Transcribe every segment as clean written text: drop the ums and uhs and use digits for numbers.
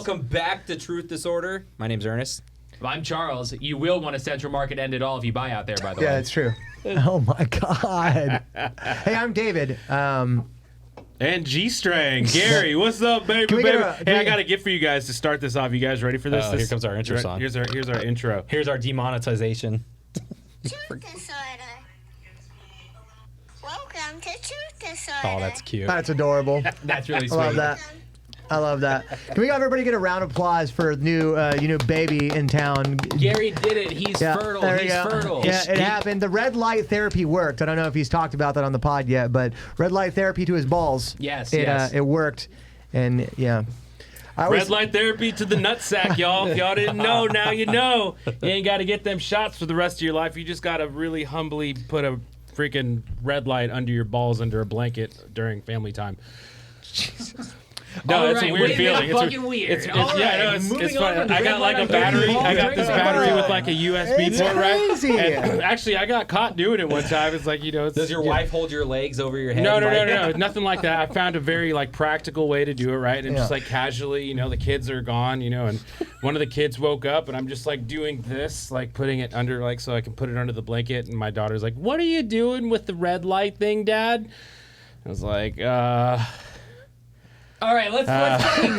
Welcome back to Truth Disorder. My name's Ernest. I'm Charles. You will want a Central Market end it all if you buy out there, by the way. Yeah, it's true. Oh my God. Hey, I'm David. And G-Strang. Gary, what's up, baby? Hey, I got a gift for you guys to start this off. You guys ready for this? Here comes our intro song. Here's our intro. Here's our demonetization. Truth Disorder. Welcome to Truth Disorder. Oh, that's cute. That's adorable. That's really sweet. I love that. I love that. Can we have everybody get a round of applause for the new baby in town? Gary did it. He's fertile. He's fertile. Yeah, it happened. The red light therapy worked. I don't know if he's talked about that on the pod yet, but red light therapy to his balls. Yes, it worked. And yeah. Red light therapy to the nutsack, y'all. If y'all didn't know, now you know. You ain't got to get them shots for the rest of your life. You just got to really humbly put a freaking red light under your balls under a blanket during family time. Jesus. No, it's a weird feeling. It's fucking weird. It's fun. I got like a battery. I got this battery with like a USB port, right? And actually, I got caught doing it one time. It's like, Does your wife hold your legs over your head? No, nothing like that. I found a very like practical way to do it, right? And just like casually, the kids are gone, and one of the kids woke up, and I'm just like doing this, like putting it under, like so I can put it under the blanket. And my daughter's like, "What are you doing with the red light thing, Dad?" I was like, All right, let's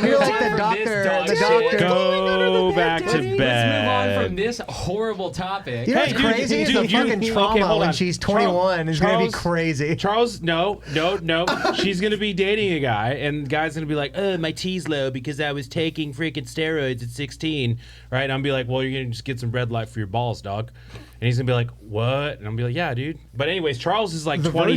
You're like the doctor. Go back to bed. Let's move on from this horrible topic. You know what's crazy is the fucking trauma when she's 21 is going to be crazy. Charles, no. She's going to be dating a guy, and the guy's going to be like, "Oh, my T's low because I was taking freaking steroids at 16." Right? And I'm be like, "Well, you're going to just get some red light for your balls, dog." And he's gonna be like, "What?" And I'm gonna be like, "Yeah, dude." But anyways, Charles is like 20.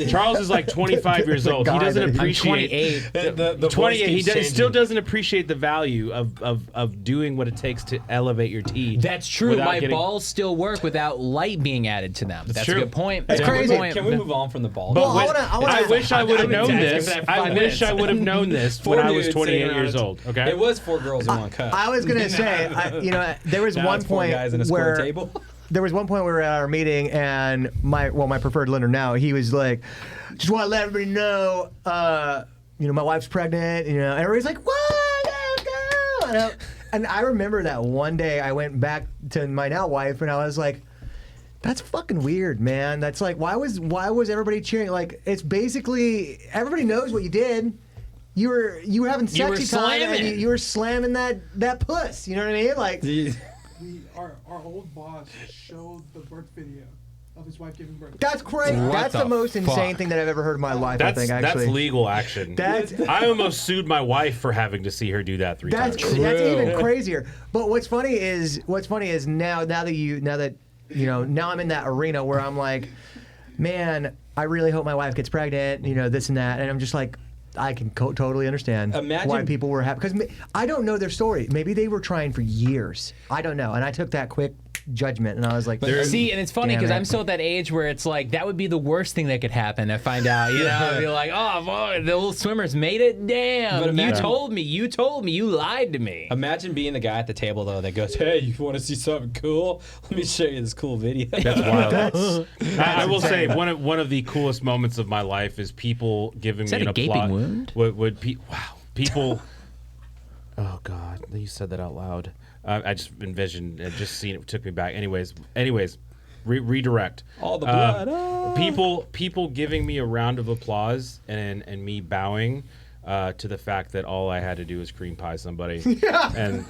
Charles is like 25 years old. He doesn't appreciate 28. The 28. He still doesn't appreciate the value of doing what it takes to elevate your T. That's true. My balls still work without light being added to them. That's true. a good point. That's crazy. Can we move on from the balls? But I wish I would have known this. I wish I would have known this when I was 28 years old. Okay. It was 4 girls in one cup. I was gonna say, there was one point where table. There was one point we were at our meeting, and my preferred lender now, he was like, "Just want to let everybody know, my wife's pregnant." And everybody's like, "What? Go!" And I remember that one day I went back to my now wife, and I was like, "That's fucking weird, man. That's like, why was everybody cheering? Like, it's basically everybody knows what you did." You were having sexy time, and you were slamming that puss. You know what I mean? Like. Our old boss showed the birth video of his wife giving birth. That's crazy. That's the most insane thing that I've ever heard in my life. I think actually that's legal action. I almost sued my wife for having to see her do that 3 times. That's even crazier. But what's funny is now I'm in that arena where I'm like, man, I really hope my wife gets pregnant. This and that, and I'm just like. I can totally understand why people were happy. Because I don't know their story. Maybe they were trying for years. I don't know. And I took that quick judgment, and I was like, see, and it's funny because I'm still at that age where it's like that would be the worst thing that could happen. I find out, I'd be like, "Oh boy, the little swimmers made it. Damn, you told me, you lied to me." Imagine being the guy at the table though that goes, "Hey, you want to see something cool? Let me show you this cool video." That's wild. I will say one of the coolest moments of my life is people giving me an applause. Gaping wound? People. Oh God, you said that out loud. I just envisioned, just seen it, took me back. Anyways, redirect. All the blood. People giving me a round of applause and me bowing to the fact that all I had to do was cream pie somebody. Yeah. And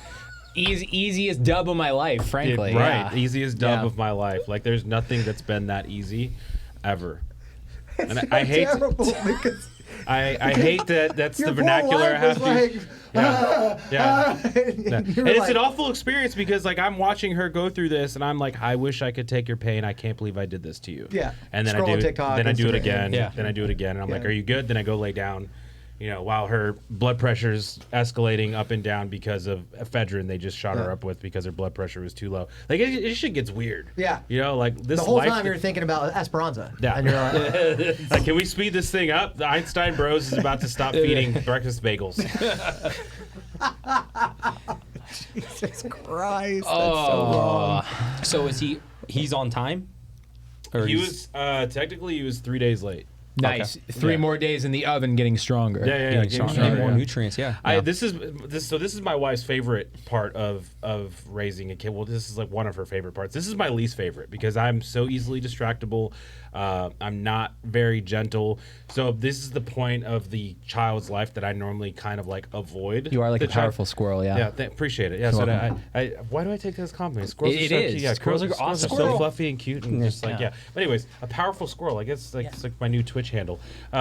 easiest dub of my life, frankly. Easiest dub of my life. Like there's nothing that's been that easy, ever. And I hate. I hate that. That's the vernacular I have to. Yeah. And it's an awful experience because like I'm watching her go through this and I'm like, I wish I could take your pain. I can't believe I did this to you. Yeah. And then I do TikTok, then I do it again. Yeah. Then I do it again and I'm like, are you good? Then I go lay down. While her blood pressure's escalating up and down because of ephedrine they just shot her up with because her blood pressure was too low. Like it shit gets weird. Yeah. Like this the whole time you're thinking about Esperanza. Yeah. And you're like, can we speed this thing up? The Einstein Bros is about to stop feeding breakfast bagels. Jesus Christ. That's so wrong. So is he's on time? He was technically 3 days late. Nice. Okay. 3 more days in the oven, getting stronger. Yeah. Getting Getting stronger, more yeah. nutrients. Yeah. This is my wife's favorite part of raising a kid. Well, this is like one of her favorite parts. This is my least favorite because I'm so easily distractible. I'm not very gentle. So this is the point of the child's life that I normally kind of like avoid. You are like the a powerful squirrel, yeah. Yeah, appreciate it. Yeah, so why do I take that as a compliment? Squirrels It are so is. cute. Yeah, Squirrels are squirrels awesome. are so fluffy and cute and just like, yeah. But anyways, a powerful squirrel. I guess it's like my new Twitch handle. You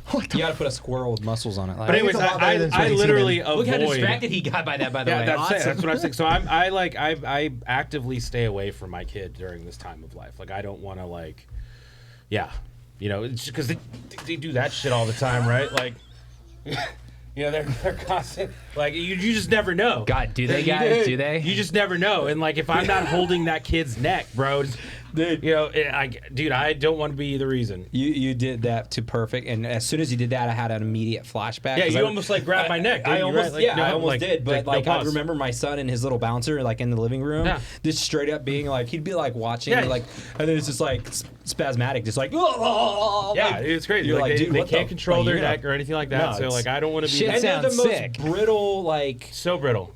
got to put a squirrel with muscles on it. But anyways, it's a lot better than I Swayze literally human. avoid. Look how distracted he got by that, by the way. That's it. Awesome. That's what I'm saying. So I actively stay away from my kid during this time of life. Like I don't want to like, yeah, you know, it's because they do that shit all the time, right? Like, you know, they're constant. Like you just never know. God, do they, guys? Do they? You just never know. And like if I'm not holding that kid's neck, bro, dude, you know, I don't want to be the reason. You did that to perfect, and as soon as you did that, I had an immediate flashback. Yeah, 'cause you I- almost like grabbed my neck. I didn't you, almost, right? Like, yeah, no, I almost like, did, but no like I pause. remember my son and his little bouncer like in the living room, Yeah. just straight up being like, he'd be like watching, Yeah. like, and then it's just like spasmatic, just like, oh, Yeah, like, it's crazy. You're Like, like, they, dude, they what can't the- control like, their you're not- neck or anything like that. No, so it's- like I don't want to be Shit And they're the sounds most sick. brittle, like so brittle.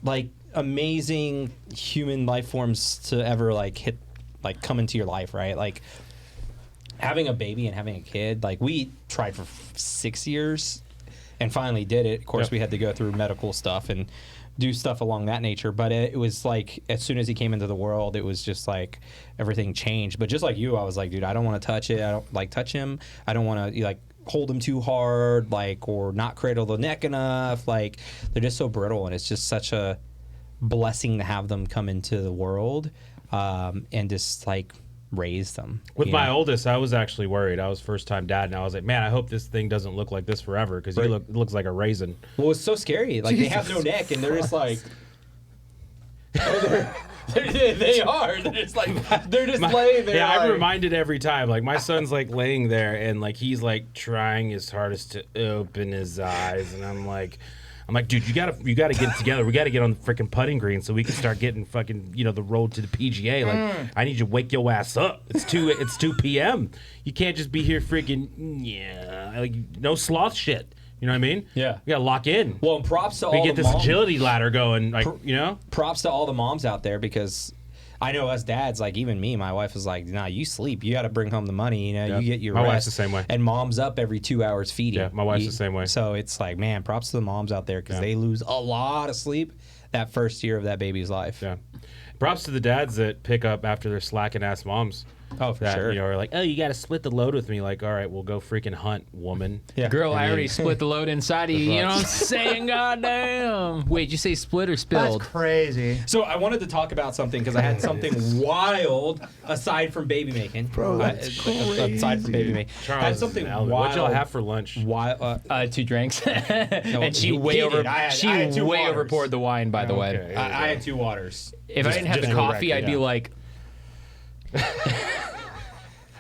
amazing human life forms to ever like hit, like come into your life, right? Like having a baby and having a kid, like we tried for 6 years and finally did it. Of course, Yep. we had to go through medical stuff and do stuff along that nature, but it was like as soon as he came into the world, it was just like everything changed. But just like you, I was like, dude, I don't want to touch it. I don't like touch him. I don't want to like hold him too hard, like, or not cradle the neck enough. Like they're just so brittle, and it's just such a blessing to have them come into the world and just like raise them. With you my know? oldest, I was actually worried. I was first time dad, and I was like, man, I hope this thing doesn't look like this forever because Right. it looks like a raisin. Well, it's so scary. Like they have no neck, and they're just like. they are. They're just like they're just laying there. Yeah, I'm like- reminded every time. Like my son's like laying there, and like he's like trying his hardest to open his eyes, and I'm like, dude, you gotta get it together. We gotta get on the freaking putting green so we can start getting fucking, you know, the road to the PGA. Like, I need you to wake your ass up. It's 2 p.m. You can't just be here freaking like no sloth shit. You know what I mean? Yeah. You gotta lock in. Well, and props to we all get the this moms. agility ladder going. Like, you know. Props to all the moms out there, because I know us dads, like even me, my wife is like, nah, you sleep. You got to bring home the money. You know, Yeah. you get your My rest. wife's the same way. And mom's up every 2 hours feeding. Yeah, my wife's the same way. So it's like, man, props to the moms out there, because Yeah. they lose a lot of sleep that first year of that baby's life. Yeah. Props to the dads that pick up after their slacking ass moms. Oh, for That, sure. you know, are like, oh, you got to split the load with me. Like, all right, we'll go freaking hunt, woman. Yeah. Girl, I And already then- split the load inside of you. You know what I'm saying? Goddamn. Wait, you say split or That's spilled? crazy. So I wanted to talk about something because I had something wild aside from baby making. Bro, that's aside from baby making, Charles I had is something an elder. wild. What'd y'all have for lunch? Wild, 2 drinks. And she he way did. over. I had She two way waters. overpoured the wine. By the way, Okay. I had 2 waters. if I didn't have the just for coffee, record, I'd be yeah. like,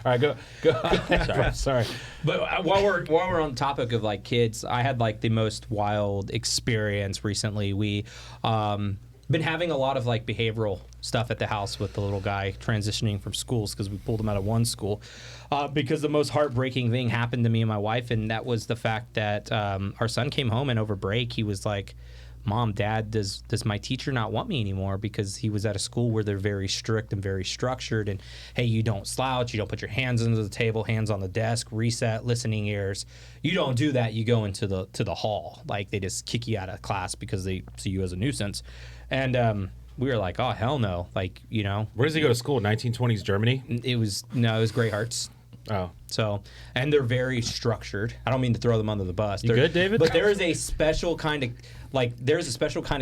All right, go. Sorry. But while we're on the topic of like kids, I had like the most wild experience recently. We been having a lot of like behavioral stuff at the house with the little guy transitioning from schools, because we pulled him out of one school. Because the most heartbreaking thing happened to me and my wife, and that was the fact that our son came home, and over break he was like, Mom, Dad, does my teacher not want me anymore? Because he was at a school where they're very strict and very structured, and hey, you don't slouch, you don't put your hands under the table, hands on the desk, reset, listening ears. You don't do that. You go into the hall. Like they just kick you out of class because they see you as a nuisance. And we were like, oh hell no, like, you know, Where does he go to school? 1920s Germany? it was Great Hearts. Oh. So, and they're very structured. I don't mean to throw them under the bus. You They're- good, David? But there is a special kind of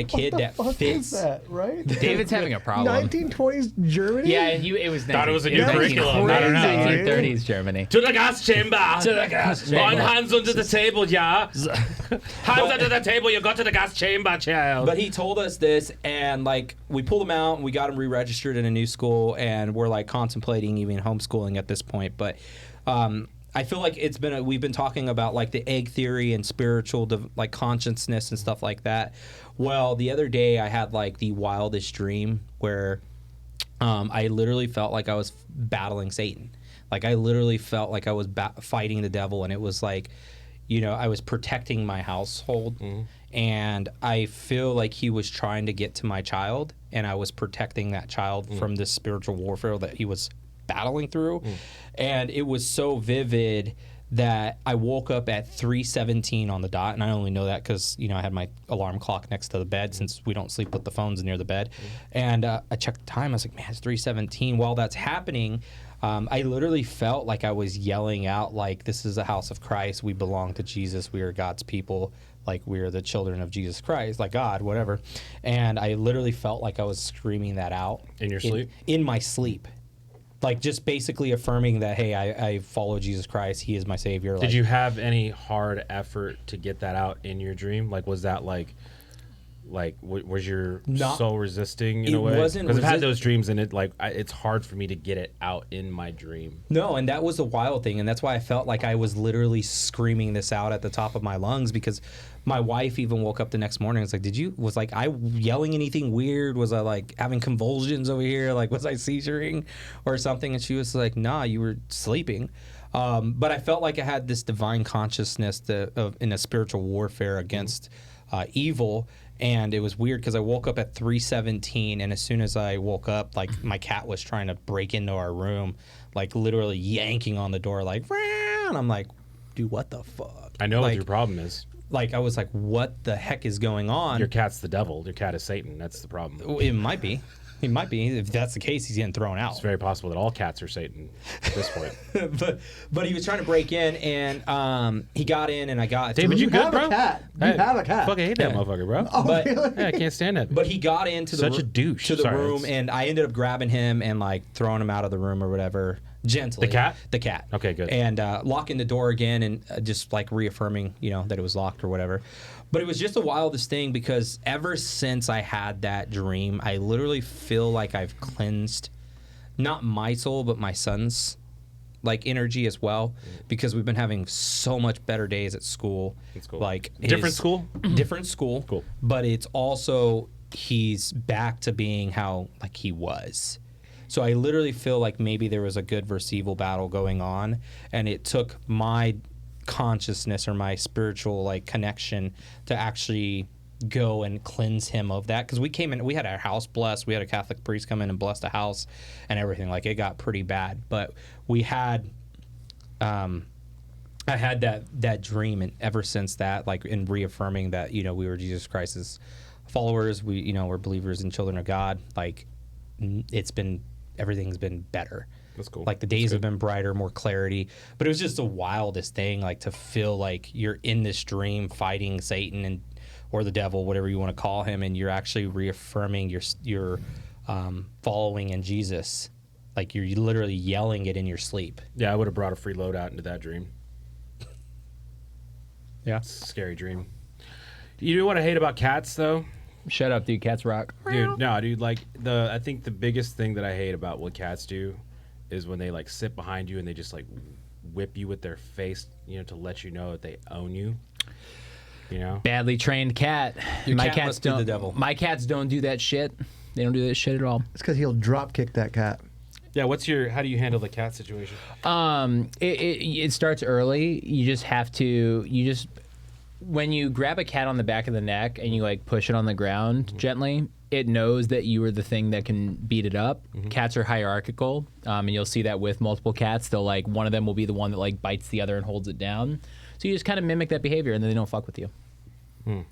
kid that Fuck fits. is that, right? David's having a problem. 1920s Germany? Yeah, it was. Thought it was a new 19- curriculum. I don't know. 1930s Germany. To the gas chamber. To the gas chamber. One hands under the table, yeah. Hands under the table, you go to the gas chamber, child. But he told us this, and like we pulled him out, and we got him re-registered in a new school, and we're like contemplating even homeschooling at this point. But I feel like we've been talking about like the egg theory and spiritual like consciousness and stuff like that. Well, the other day I had like the wildest dream where I literally felt like I was battling Satan. Like I literally felt like I was fighting the devil, and it was like, I was protecting my household, and I feel like he was trying to get to my child, and I was protecting that child from this spiritual warfare that he was battling through. And it was so vivid that I woke up at 3:17 on the dot, and I only know that because I had my alarm clock next to the bed since we don't sleep with the phones near the bed. And I checked the time. I was like, man, it's 3:17. While that's happening, I literally felt like I was yelling out, like, this is the house of Christ. We belong to Jesus. We are God's people. Like, we are the children of Jesus Christ, like God, whatever. And I literally felt like I was screaming that out. In your sleep? In my sleep. Like, just basically affirming that, hey, I follow Jesus Christ. He is my Savior. Did you have any hard effort to get that out in your dream? Like, was that was your soul resisting in a way? Wasn't because I've had those dreams, and it's hard for me to get it out in my dream. No, and that was a wild thing, and that's why I felt like I was literally screaming this out at the top of my lungs, because my wife even woke up the next morning and was like, I yelling anything weird? Was I like having convulsions over here? Like, was I seizuring or something? And she was like, nah, you were sleeping. But I felt like I had this divine consciousness in a spiritual warfare against evil. And it was weird because I woke up at 3:17, and as soon as I woke up, like, my cat was trying to break into our room, like literally yanking on the door, like, and I'm like, dude, what the fuck? I know like, what your problem is. Like, I was like, what the heck is going on? Your cat's the devil. Your cat is Satan. That's the problem. It might be. It might be. If that's the case, he's getting thrown out. It's very possible that all cats are Satan at this point. but he was trying to break in, and he got in, and I got... David, you good, bro? You have a cat. Fucking hate that motherfucker, bro. Oh, But- really? Yeah, I can't stand it. But he got into the Such a douche. to the Sorry, room, it's- and I ended up grabbing him and like throwing him out of the room or whatever, gently. The cat? The cat. Okay, good. And locking the door again, and just like reaffirming, that it was locked or whatever. But it was just the wildest thing, because ever since I had that dream, I literally feel like I've cleansed not my soul but my son's like energy as well, because we've been having so much better days at school. That's cool. Like Different school? Different school. Cool. But it's also he's back to being how like he was. So I literally feel like maybe there was a good versus evil battle going on, and it took my consciousness or my spiritual like connection to actually go and cleanse him of that, because we came in, we had our house blessed, we had a Catholic priest come in and bless the house and everything. Like, it got pretty bad, but we had I had that dream, and ever since that, like, in reaffirming that we were Jesus Christ's followers, we we're believers and children of God, like, everything's been better. That's cool. Like, the days have been brighter, more clarity. But it was just the wildest thing, like, to feel like you're in this dream fighting Satan or the devil, whatever you want to call him, and you're actually reaffirming your following in Jesus. Like, you're literally yelling it in your sleep. Yeah, I would have brought a free loadout into that dream. Yeah. It's a scary dream. You know what I hate about cats, though? Shut up, dude. Cats rock. Dude, no, dude. Like, I think the biggest thing that I hate about what cats do is when they like sit behind you and they just like whip you with their face, to let you know that they own you. Badly trained cat. Your My cat cats must be don't. the devil. My cats don't do that shit. They don't do that shit at all. It's because he'll drop kick that cat. Yeah, how do you handle the cat situation? It starts early. You just have to. When you grab a cat on the back of the neck and you like push it on the ground gently, it knows that you are the thing that can beat it up. Cats are hierarchical, and you'll see that with multiple cats. They'll like, one of them will be the one that like bites the other and holds it down. So you just kind of mimic that behavior, and then they don't fuck with you.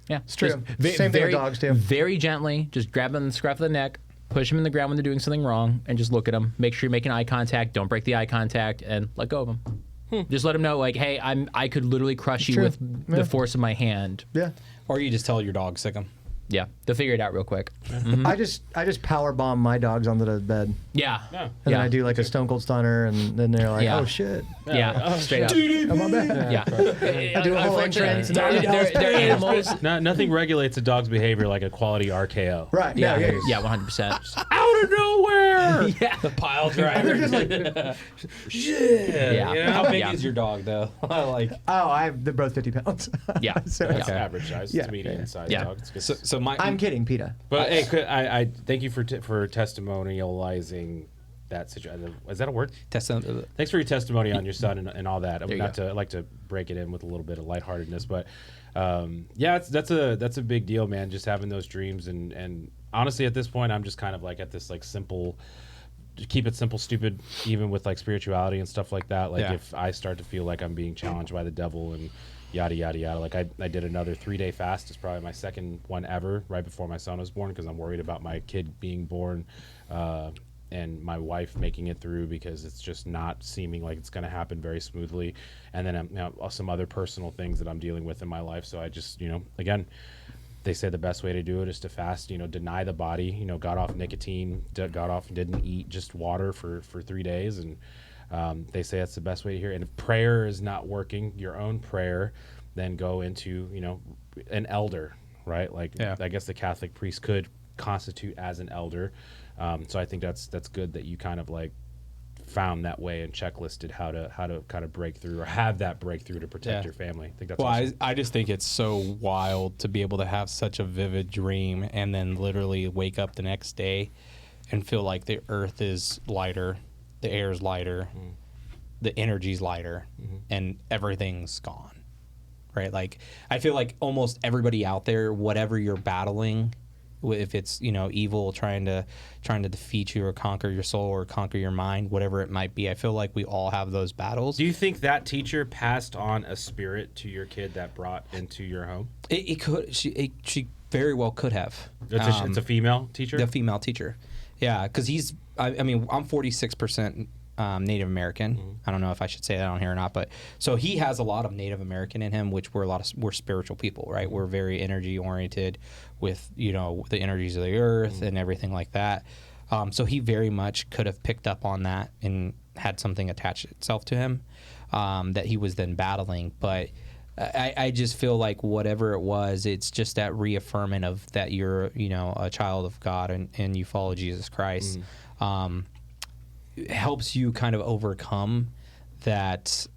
Yeah, It's true. Just Same thing with dogs, too. Very gently, just grab them on the scruff of the neck, push them in the ground when they're doing something wrong, and just look at them. Make sure you're making eye contact. Don't break the eye contact, and let go of them. Just let them know, like, hey, I could literally crush you true. with Yeah. the force of my hand. Yeah. Or you just tell your dog, sick him. Yeah, they'll figure it out real quick. I just power bomb my dogs onto the bed, Yeah. Yeah. and then I do like a Stone Cold Stunner, and then they're like, Yeah. "Oh shit, Yeah, straight up. I'm on bed." Yeah. I do a whole entrance. They're animals. Nothing regulates a dog's behavior like a quality RKO. Right. Yeah, Yeah. yeah, 100%. Out of nowhere! Yeah. The pile driver. Yeah. How big Yeah. is your dog, though? Like, Oh, they're both 50 pounds. Yeah. So, That's Yeah. average size. Yeah. It's a medium size Yeah. dog. It's good. so my. I'm kidding, PETA. But hey, I thank you for testimonializing that situation. Is that a word? Testimony. Thanks for your testimony on your son and all that. you I like to break it in with a little bit of lightheartedness, but that's a big deal, man. Just having those dreams and honestly, at this point, I'm just kind of like at this like simple. Keep it simple, stupid, even with like spirituality and stuff like that. Like if I start to feel like I'm being challenged by the devil and yada, yada, yada. Like I did another 3-day fast. It's probably my second one ever right before my son was born because I'm worried about my kid being born and my wife making it through because it's just not seeming like it's going to happen very smoothly. And then some other personal things that I'm dealing with in my life. So I just, again, they say the best way to do it is to fast, deny the body, got off nicotine, didn't eat just water for 3 days. And they say that's the best way to hear it. And if prayer is not working, your own prayer, then go into, an elder, right? Like, I guess the Catholic priest could constitute as an elder. So I think that's good that you kind of like found that way and checklisted how to kind of break through or have that breakthrough to protect your family. I think that's awesome. I just think it's so wild to be able to have such a vivid dream and then literally wake up the next day and feel like the earth is lighter, the air is lighter, the energy's lighter, and everything's gone, right? Like I feel like almost everybody out there, whatever you're battling, if it's evil trying to defeat you or conquer your soul or conquer your mind, whatever it might be, I feel like we all have those battles. Do you think that teacher passed on a spirit to your kid that brought into your home? It could. She very well could have. It's a female teacher. The female teacher, yeah, because he's. I mean, I'm 46% Native American. I don't know if I should say that on here or not, but so he has a lot of Native American in him, which we're spiritual people, right? We're very energy oriented with the energies of the earth and everything like that. So he very much could have picked up on that and had something attach itself to him that he was then battling. But I just feel like whatever it was, it's just that reaffirming of that you're a child of God and you follow Jesus Christ. Helps you kind of overcome that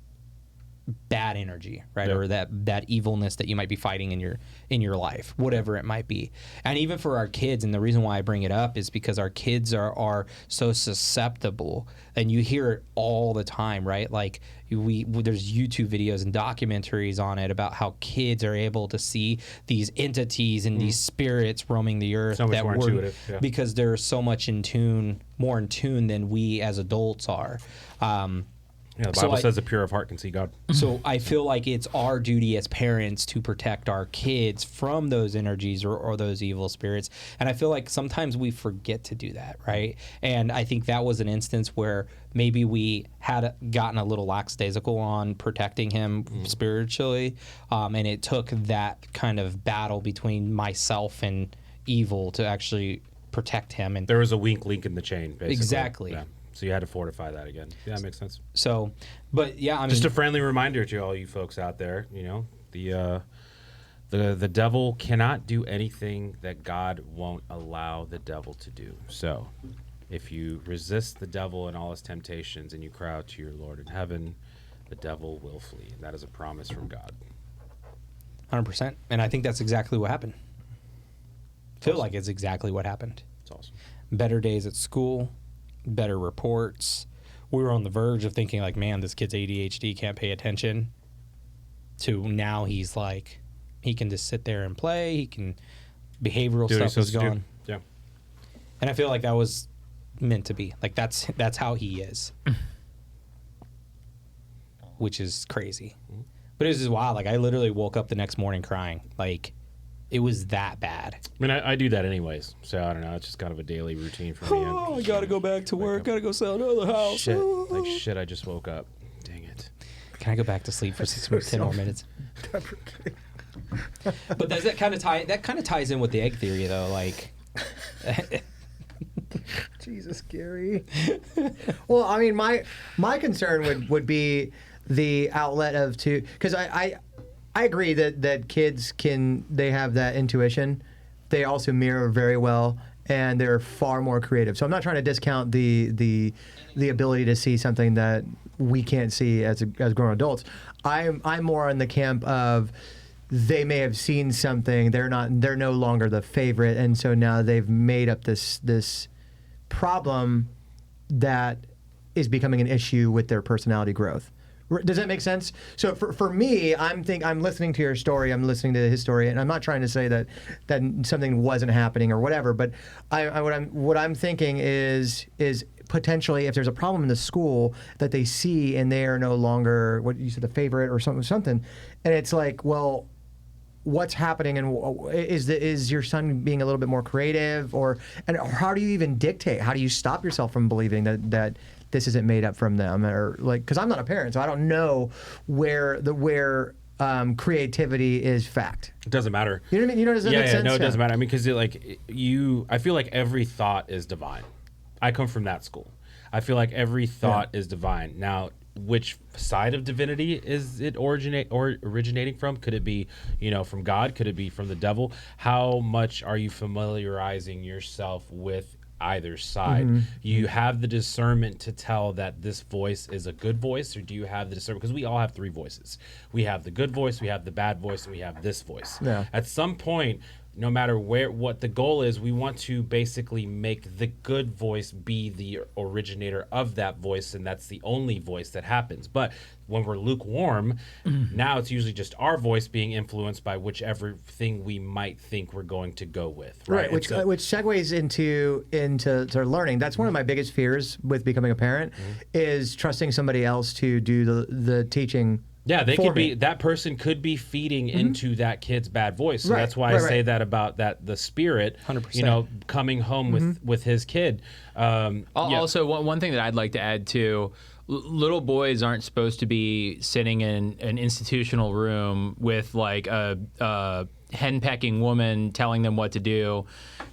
bad energy, right? Or that evilness that you might be fighting in your life, whatever it might be. And even for our kids, and the reason why I bring it up is because our kids are so susceptible, and you hear it all the time, right? Like there's YouTube videos and documentaries on it about how kids are able to see these entities and these spirits roaming the earth so much more intuitive, because they're so much more in tune than we as adults are. The Bible says the pure of heart can see God. So I feel like it's our duty as parents to protect our kids from those energies or those evil spirits. And I feel like sometimes we forget to do that, right? And I think that was an instance where maybe we had gotten a little lackadaisical on protecting him spiritually. And it took that kind of battle between myself and evil to actually protect him. And there was a weak link in the chain, basically. Exactly. Yeah. So you had to fortify that again. Yeah, that makes sense. So, but yeah, I mean, just a friendly reminder to all you folks out there. The devil cannot do anything that God won't allow the devil to do. So, if you resist the devil and all his temptations, and you cry out to your Lord in heaven, the devil will flee. And that is a promise from God. 100%. And I think that's exactly what happened. Feel like it's exactly what happened. It's awesome. Better days at school. Better reports. We were on the verge of thinking like, man, this kid's ADHD, can't pay attention. To now he's like, he can just sit there and play. He can, behavioral stuff is gone. Yeah. And I feel like that was meant to be. Like that's how he is. Which is crazy. But it was just wild. Like I literally woke up the next morning crying. Like it was that bad. I mean, I do that anyways, so I don't know. It's just kind of a daily routine for me. Oh, I gotta go back to work. Gotta go sell another house. Shit, I just woke up. Dang it. Can I go back to sleep for 10 more minutes? But does that kind of ties in with the egg theory, though? Like, Jesus, Gary. Well, I mean, my concern would be the outlet of because I agree that kids they have that intuition. They also mirror very well, and they're far more creative. So I'm not trying to discount the ability to see something that we can't see as grown adults. I'm more in the camp of they may have seen something. They're no longer the favorite, and so now they've made up this problem that is becoming an issue with their personality growth. Does that make sense? So for me, I'm listening to your story, I'm listening to his story, and I'm not trying to say that something wasn't happening or whatever, but what I'm thinking is potentially if there's a problem in the school that they see and they are no longer what you said, the favorite or something, and it's like, well, what's happening, and is your son being a little bit more creative, or how do you even dictate? How do you stop yourself from believing that this isn't made up from them, or like, because I'm not a parent, so I don't know where creativity is fact. It doesn't matter. You know what I mean? Does that make sense? No, it doesn't matter. I mean, because I feel like every thought is divine. I come from that school. I feel like every thought is divine. Now, which side of divinity is it originating from? Could it be, from God? Could it be from the devil? How much are you familiarizing yourself with either side? You have the discernment to tell that this voice is a good voice, or do you have the discernment? Because we all have three voices. We have the good voice, we have the bad voice, and we have this voice. Yeah. At some point, no matter what the goal is, we want to basically make the good voice be the originator of that voice, and that's the only voice that happens. But when we're lukewarm, now it's usually just our voice being influenced by whichever thing we might think we're going to go with. Right. Which segues into learning. That's one of my biggest fears with becoming a parent is trusting somebody else to do the teaching. Yeah, that person could be feeding into that kid's bad voice. So that's why I say that about the spirit, 100%. Coming home with his kid. Also, one thing that I'd like to add too, little boys aren't supposed to be sitting in an institutional room with like a henpecking woman telling them what to do.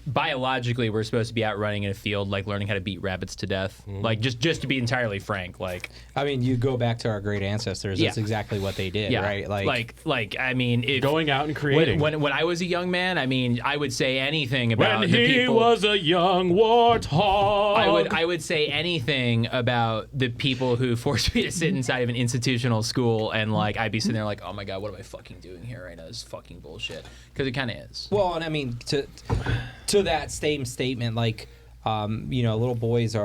Biologically, we're supposed to be out running in a field, like learning how to beat rabbits to death. Like just to be entirely frank, like, I mean, you go back to our great ancestors. That's exactly what they did, right? Like I mean, going out and creating. When I was a young man, I mean, I would say anything about when the he people. was a young warthog. I would say anything about the people who forced me to sit inside of an institutional school, and like I'd be sitting there like, oh my god, what am I fucking doing here right now? This is fucking bullshit. Because it kind of is. Well, and I mean, to that same statement, like, little boys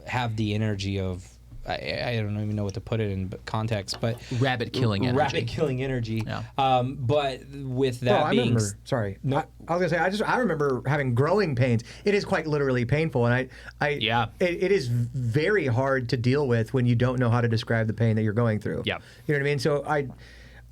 have the energy of, I don't even know what to put it in context, but rabbit killing energy. Rabbit killing energy. Yeah. But with that I being, remember. Sorry, no. I was gonna say I remember having growing pains. It is quite literally painful, and it is very hard to deal with when you don't know how to describe the pain that you're going through. Yeah. You know what I mean? So I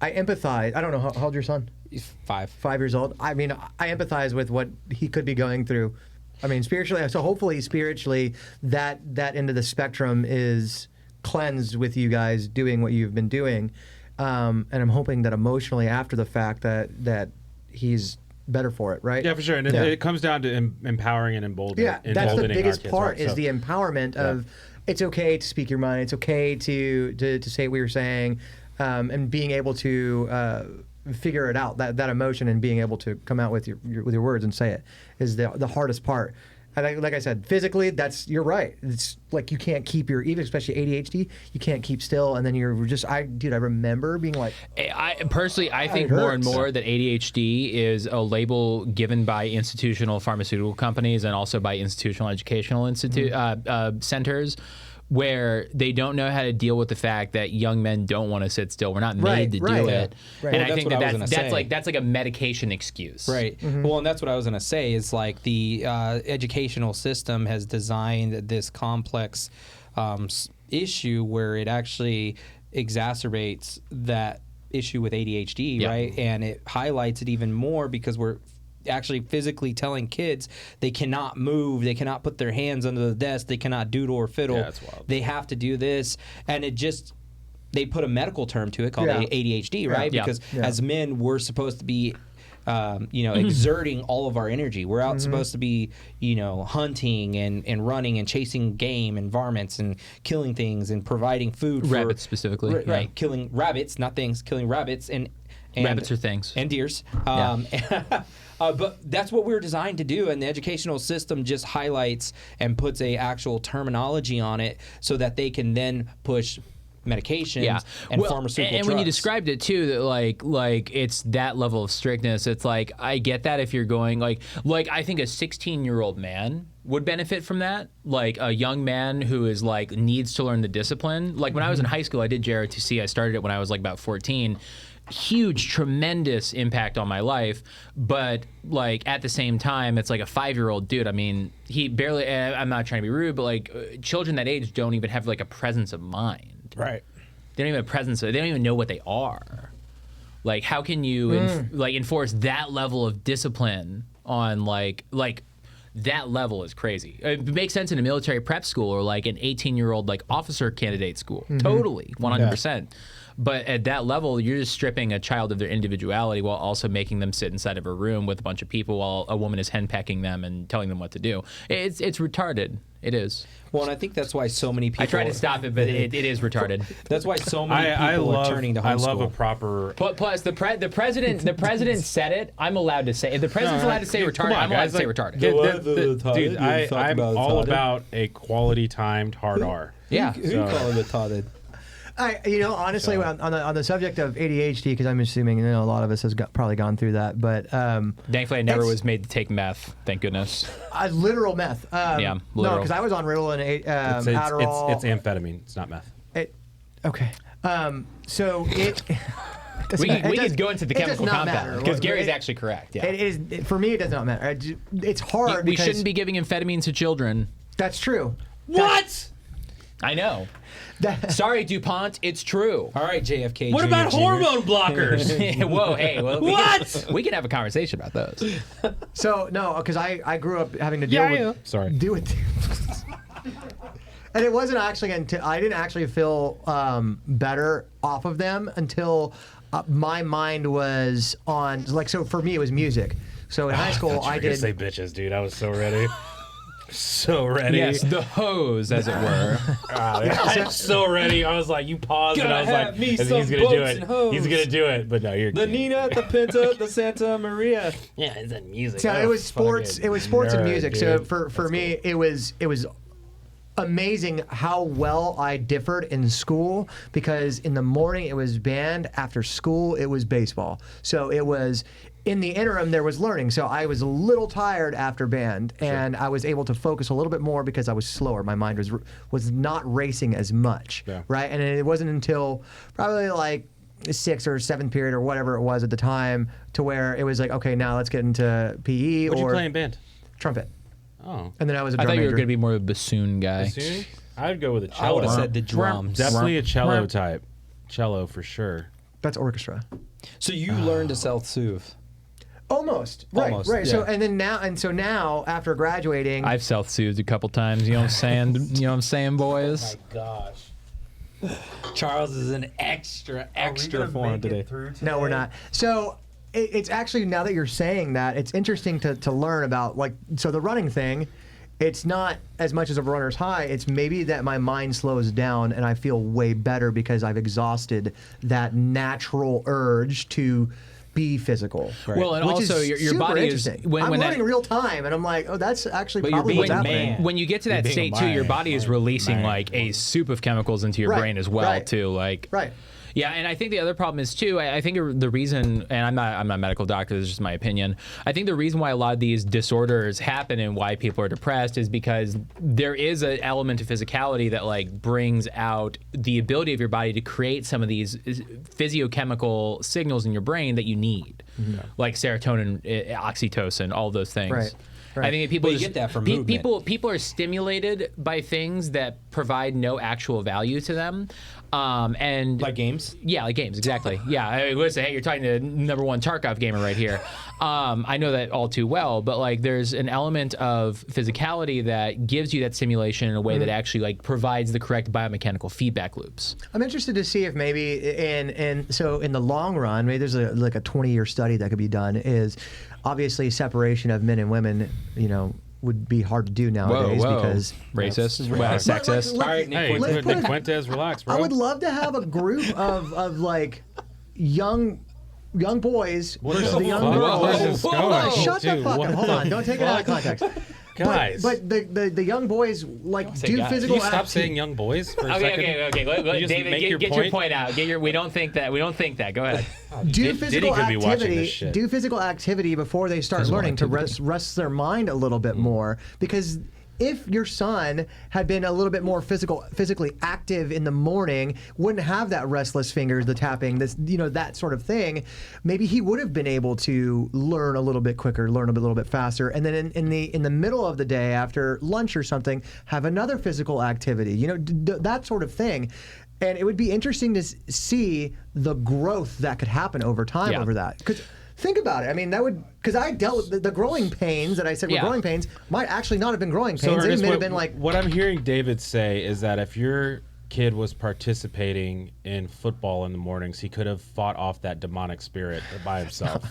empathize. I don't know how old's your son? He's 5. 5 years old. I mean, I empathize with what he could be going through. I mean, spiritually. So hopefully, spiritually, that end of the spectrum is cleansed with you guys doing what you've been doing, and I'm hoping that emotionally, after the fact, that he's better for it, right? Yeah, for sure. And it comes down to empowering and emboldening. Yeah, that's the biggest kids, part right? is the empowerment of it's okay to speak your mind. It's okay to say what you're saying, and being able to figure it out. That emotion and being able to come out with your words and say it is the hardest part. And like I said, physically, you're right. It's like you can't keep even especially ADHD, you can't keep still, and then you're just I remember being like, I think more and more that ADHD is a label given by institutional pharmaceutical companies and also by institutional educational centers, where they don't know how to deal with the fact that young men don't want to sit still. We're not made to do it. Right. And Well, I think that's that's like a medication excuse. Right. Well, and that's what I was going to say is like the educational system has designed this complex issue where it actually exacerbates that issue with ADHD, right? And it highlights it even more because we're actually physically telling kids they cannot move, they cannot put their hands under the desk, they cannot doodle or fiddle. Yeah, that's wild. They have to do this, and they put a medical term to it called ADHD, right? Yeah. Because as men, we're supposed to be exerting all of our energy. We're out supposed to be, hunting and running and chasing game and varmints and killing things and providing food Rabbits specifically. Right. Killing rabbits, not things, killing rabbits and Rabbits are things. and deers. But that's what we were designed to do, and the educational system just highlights and puts a actual terminology on it so that they can then push medications and pharmaceutical and when you drugs. described it too, that like it's that level of strictness. It's like I get that if you're going like I think a 16-year-old man would benefit from that. Like a young man who is like needs to learn the discipline. Like when I was in high school, I did JROTC. I started it when I was like about 14. Huge, tremendous impact on my life, but like at the same time, it's like a 5-year-old dude. I mean, he barely. I'm not trying to be rude, but like children that age don't even have like a presence of mind. Right. They don't even have a presence. They don't even know what they are. Like, how can you enforce that level of discipline on like that level is crazy. It makes sense in a military prep school or like an 18-year-old like officer candidate school. Totally, 100%. But at that level, you're just stripping a child of their individuality while also making them sit inside of a room with a bunch of people while a woman is henpecking them and telling them what to do. It's retarded. It is. Well, and I think that's why so many people. I try to stop it, but it is retarded. That's why so many people are turning to homeschool. I love a proper. Plus, the president said it. I'm allowed to say. If the president's allowed to say retarded, I'm allowed to say retarded. Dude, I'm all about a quality timed hard R. Yeah. Who you call it retarded? Honestly, on the subject of ADHD, because I'm assuming a lot of us has probably gone through that, but thankfully, I never was made to take meth. Thank goodness. Literal meth. Yeah, no, literal. because I was on Ritalin and Adderall. It's amphetamine. It's not meth. Okay. So it. We could go into the chemical compound because Gary's it, actually correct. Yeah. It is for me. It does not matter. It's hard. We shouldn't be giving amphetamines to children. That's true. What? I know. Sorry, DuPont. It's true. All right, JFK. What about hormone blockers? Whoa, hey. Well, we can have a conversation about those. So no, because I grew up having to deal with. And it wasn't actually until I didn't actually feel better off of them until my mind was on so for me it was music. So in high school I did say bitches, dude. I was so ready. So ready. Yes, the hose, as it were. I'm so ready. I was like, you paused, and I was like, he's gonna do it. He's gonna do it. But no, you're the Nina, the Pinta, the Santa Maria. Yeah, it's in music. So it was sports. It was sports and music. Dude. So for me, it was amazing how well I differed in school, because in the morning it was band, after school it was baseball. So it was. In the interim, there was learning, so I was a little tired after band, and I was able to focus a little bit more because I was slower. My mind was not racing as much, right? And it wasn't until probably like the 6th or 7th period or whatever it was at the time to where it was like, okay, now let's get into PE. What'd you play in band? Trumpet. Oh. And then I was a drum I thought you were major. going to be more of a bassoon guy. Bassoon? I'd go with a cello. I would have said the drums. Definitely a cello type. Cello for sure. That's orchestra. So you learned to self-soothe. Almost. Almost, Right. yeah. So now after graduating, I've self-soothed a couple times. You know what I'm saying? You know what I'm saying, boys? Oh my gosh. Charles is an extra form today. No, we're not. So it's actually, now that you're saying that, it's interesting to learn about, so the running thing, it's not as much as a runner's high. It's maybe that my mind slows down and I feel way better because I've exhausted that natural urge to be physical. Right. Well, and which also is your super body is interesting. I'm learning real time, and I'm like, oh, that's actually probably what's happening. When you get to that state too, your body is releasing like a soup of chemicals into your brain as well too. Like Yeah, and I think the other problem is too. I think the reason, and I'm not a medical doctor. This is just my opinion. I think the reason why a lot of these disorders happen and why people are depressed is because there is an element of physicality that like brings out the ability of your body to create some of these physiochemical signals in your brain that you need, like serotonin, oxytocin, all those things. Right. I think that people you get that from movement. People are stimulated by things that provide no actual value to them, and like games. Yeah, like games, exactly. Yeah, I mean, listen, hey, you're talking to #1 Tarkov gamer right here. I know that all too well, but like, there's an element of physicality that gives you that stimulation in a way that actually like provides the correct biomechanical feedback loops. I'm interested to see if maybe so in the long run, maybe there's a 20-year study that could be done. Is obviously separation of men and women, would be hard to do nowadays because racist, sexist. All right, Nick Fuentes, relax, bro. I would love to have a group of like young boys versus the young girls. Where's this going? Shut the fuck up. Hold on. Don't take it out of context. Guys. But the young boys do guys. physical Can you stop acti- saying young boys for a Okay, second? okay. You just David, make get your your point? point out. We don't think that. We don't think that. Go ahead. do Diddy physical could be watching this activity. shit. Do physical activity before they start Physical learning to activity. rest their mind a little bit more, because if your son had been a little bit more physically active in the morning, wouldn't have that restless fingers, the tapping, that sort of thing, maybe he would have been able to learn a little bit quicker, learn a little bit faster, and then in the middle of the day after lunch or something, have another physical activity, that sort of thing. And it would be interesting to see the growth that could happen over time over that. Because think about it. I mean, because I dealt with the growing pains that I said were growing pains might actually not have been growing pains. Ernest, They may have been like. What I'm hearing David say is that if your kid was participating in football in the mornings, he could have fought off that demonic spirit by himself.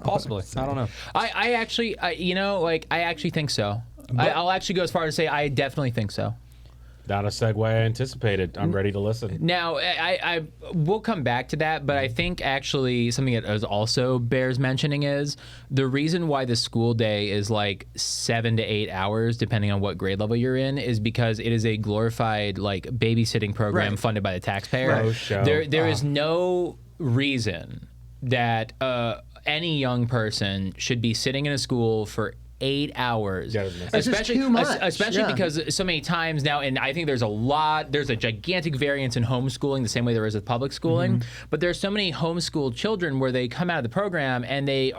Possibly. I don't know. I actually think so. I'll actually go as far as to say I definitely think so. Not a segue I anticipated. I'm ready to listen. Now, I will come back to that, but I think actually something that also bears mentioning is the reason why the school day is like 7 to 8 hours, depending on what grade level you're in, is because it is a glorified babysitting program funded by the taxpayer. Right. Show. There is no reason that any young person should be sitting in a school for 8 hours, Yeah, it's just especially too much. especially Yeah. because so many times now, and I think there's a gigantic variance in homeschooling the same way there is with public schooling, but there's so many homeschooled children where they come out of the program and they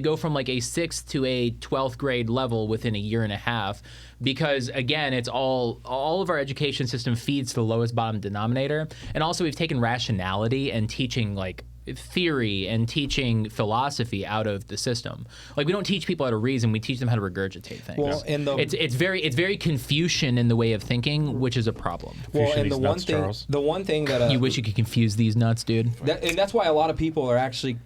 go from like a 6th to a 12th grade level within a year and a half, because again, it's all of our education system feeds to the lowest bottom denominator, and also we've taken rationality and teaching theory and teaching philosophy out of the system. We don't teach people how to reason; we teach them how to regurgitate things. Well, and it's very Confucian in the way of thinking, which is a problem. Well, and these the nuts, Charles. one thing that You wish you could confuse these nuts, dude. and that's why a lot of people are actually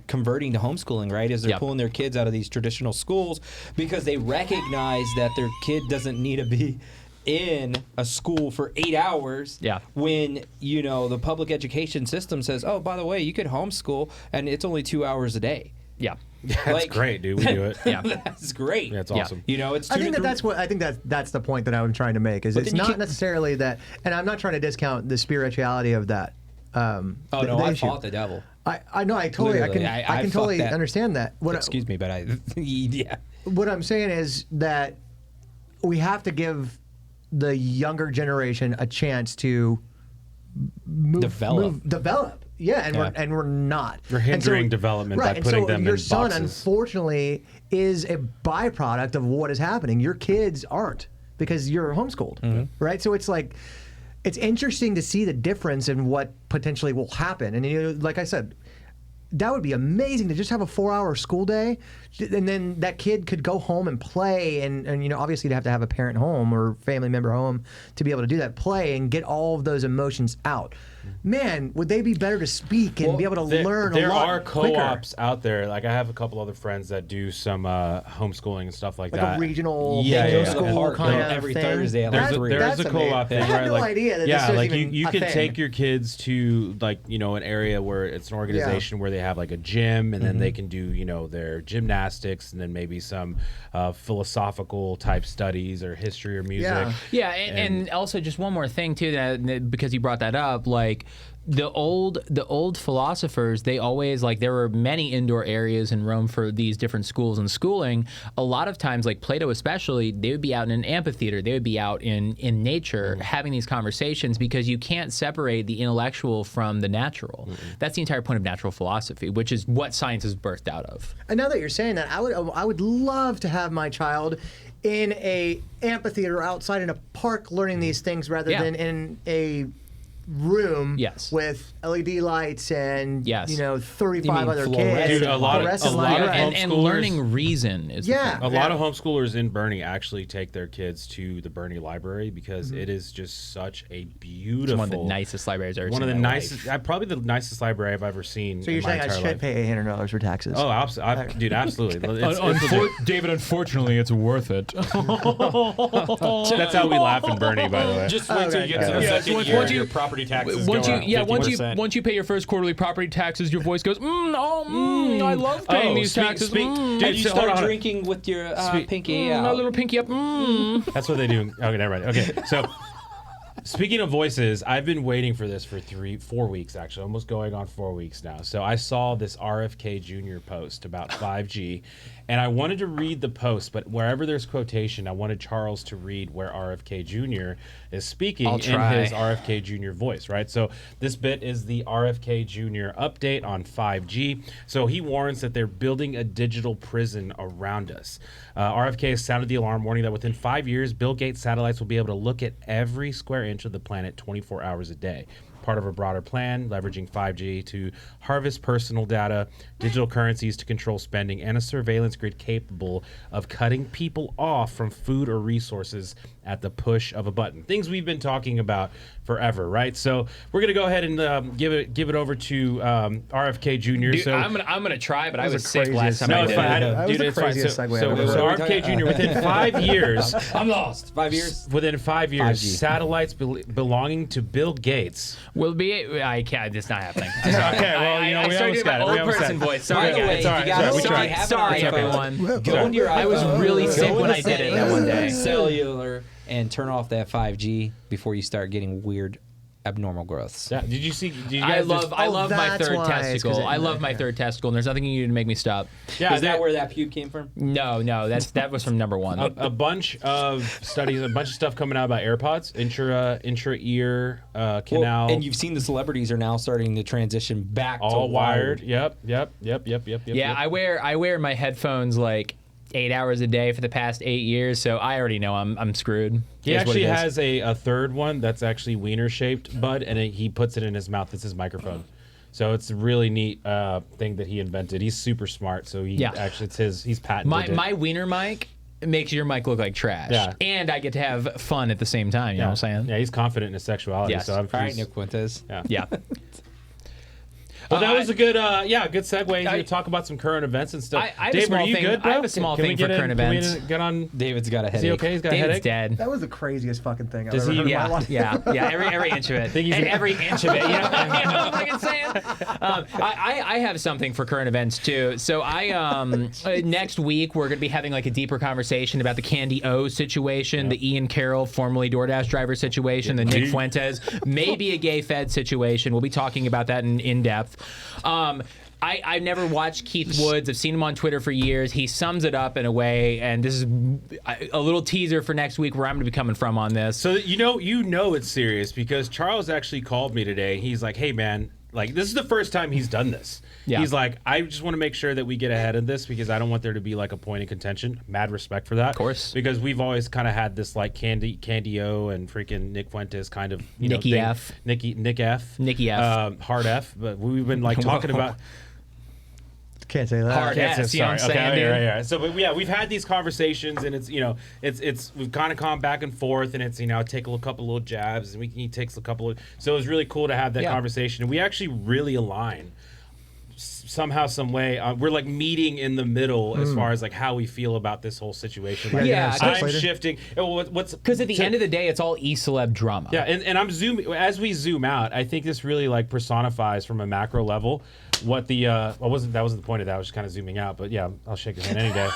converting to homeschooling, right? Is they're Yep. pulling their kids out of these traditional schools because they recognize that their kid doesn't need to be in a school for 8 hours. Yeah. When the public education system says, oh, by the way, you could homeschool and it's only 2 hours a day. Yeah. That's great, dude. We do it. Yeah. That's great. That's Yeah. awesome. It's I think that's the point that I'm trying to make. Is it's then you not can't- necessarily that, and I'm not trying to discount the spirituality of that. Oh the no, I issue. fought the devil. I know. I totally. Literally, I I can fucked totally that. understand that. Excuse me, but yeah. What I'm saying is that we have to give the younger generation a chance to develop. Yeah, and we're not. We're And hindering development by right, and putting so them your in son, boxes. unfortunately, is a byproduct of what is happening. Your kids aren't, because you're homeschooled, right? So it's it's interesting to see the difference in what potentially will happen. And like I said, that would be amazing to just have a 4-hour school day, and then that kid could go home and play, and obviously you'd have to have a parent home or family member home to be able to do that, play and get all of those emotions out. Man, would they be better to speak and be able to learn a There lot are quicker? co-ops out there. I have a couple other friends that do some homeschooling and stuff like Like that. a regional Yeah, school Park, kind of every thing. Thursday at There's a, three. there's a That's co-op amazing. thing, I had right? no idea that this yeah, was like even you a can thing. take your kids to an area where it's an organization where they have a gym, and then they can do their gymnastics, and then maybe some philosophical type studies or history or music. Yeah. Yeah, and also just one more thing too, that because you brought that up, the old philosophers, they always there were many indoor areas in Rome for these different schools and schooling. A lot of times, Plato especially, they would be out in an amphitheater, they would be out in nature having these conversations, because you can't separate the intellectual from the natural. That's the entire point of natural philosophy, which is what science is birthed out of. And now that you're saying that, I would love to have my child in a amphitheater outside in a park learning these things rather Yeah. than in a room Yes. with LED lights and Yes. 35 You mean other fluorescent kids. Dude, a lot of Fluorescent a lights, lot of right. And homeschoolers- learning reason is the Yeah. thing. A lot of homeschoolers in Bernie actually take their kids to the Bernie Library because it is just such a beautiful. It's one of the nicest libraries I've ever One seen of the in my nicest, life. probably the nicest library I've ever seen. So you're in my saying I entire should life. pay $800 for taxes? Oh, absolutely, dude, absolutely. It's David, unfortunately, it's worth it. that's how we laugh in Bernie, by the way. Just wait till you get to the second once year. you- Your property property taxes Once go you, up 50%. once you pay your first quarterly property taxes, your voice goes, I love paying these taxes. Dude, And you so hold start on. drinking with your pinky My out. little pinky up. That's what they do. Okay, never mind. Okay, so speaking of voices, I've been waiting for this for 4 weeks, actually, almost going on 4 weeks now. So I saw this RFK Jr. post about 5G, and I wanted to read the post, but wherever there's quotation, I wanted Charles to read where RFK Jr. is speaking in his RFK Jr. voice, right? So this bit is the RFK Jr. update on 5G. So he warns that they're building a digital prison around us. RFK has sounded the alarm, warning that within 5 years, Bill Gates satellites will be able to look at every square inch of the planet 24 hours a day. Part of a broader plan, leveraging 5G to harvest personal data, digital currencies to control spending, and a surveillance grid capable of cutting people off from food or resources at the push of a button. Things we've been talking about forever, right? So we're gonna go ahead and give it over to RFK Jr. Dude, So I'm gonna try, but I was was the sick last craziest time no, I it's did fine. it. That was Dude, the it's fine. craziest So, segue so, I've ever so heard. RFK Jr. within 5 years, I'm lost. 5 years. within 5 years, 5G. satellites belonging to Bill Gates. Will be. I can't. It's not happening. Okay, well, you know, I we started almost doing got my it. We old almost person got it. voice. Sorry, By the way, guys. you guys Sorry, we already tried. have Sorry, an iPhone. everyone. Go into your I was iPhone, really go sick into when I did it that one day. Cellular and turn off that 5G before you start getting weird abnormal growths. Yeah, did you see? Did you I guys love my that's third why, it's 'cause testicle. it- I love my third testicle, and there's nothing you can do to make me stop. Yeah, Is that where that puke came from? No, that was from number one. a bunch of studies, a bunch of stuff coming out about AirPods, intra ear canal, Well, and you've seen the celebrities are now starting to transition back to all wired. wired. Yep. Yeah, yep. I wear my headphones like 8 hours a day for the past 8 years, so I already know I'm screwed. He Is what actually it is. has a third one that's actually wiener shaped, bud, and he puts it in his mouth. It's his microphone. So it's a really neat thing that he invented. He's super smart, so he's patented it. my wiener mic makes your mic look like trash. Yeah. And I get to have fun at the same time, you know what I'm saying? Yeah, he's confident in his sexuality. Yes. So I'm All right, Nick Fuentes. Yeah. Yeah. Well, that was a good, good segue I- to talk about some current events and stuff. I have a Dave, small are you thing- good, bro? I have a small Can we thing get for in- current can we events. get on? David's got a Is he headache. okay? He's got a David's headache. dead. That was the craziest fucking thing I've Does ever he- heard in my Yeah, life. yeah. Every inch of it. Every inch of it. You know what I'm saying? I have something for current events too. So next week we're gonna be having like a deeper conversation about the Candy O situation, the Ian Carroll, formerly DoorDash driver situation, the Nick Fuentes, maybe a gay Fed situation. We'll be talking about that in depth. I've never watched Keith Woods. I've seen him on Twitter for years. He sums it up in a way, and this is a little teaser for next week where I'm going to be coming from on this. So you know it's serious because Charles actually called me today. He's like, "Hey man, like this is the first time he's done this." Yeah. He's like, "I just want to make sure that we get ahead of this because I don't want there to be like a point of contention." Mad respect for that, of course. because we've always kind of had this like Candy O and freaking Nick Fuentes kind of Nicky thing. F. Nick F, Nicky F. Hard F. But we've been like talking about. Can't say that. Hard Yes, S, you know what I'm sorry. saying, Okay, dude? right. So, but yeah, we've had these conversations, and it's we've kind of gone back and forth, and it's take a couple little jabs, and he takes a couple of. So it was really cool to have that Yeah. conversation, and we actually really align. Somehow, some way, we're like meeting in the middle as far as like how we feel about this whole situation. Like, Yeah, steps I'm later. shifting. What's Because at the end of the day, it's all e-celeb drama. yeah, and I'm zooming as we zoom out. I think this really like personifies from a macro level what the that wasn't the point of that. I was just kind of zooming out, but yeah, I'll shake his hand any day.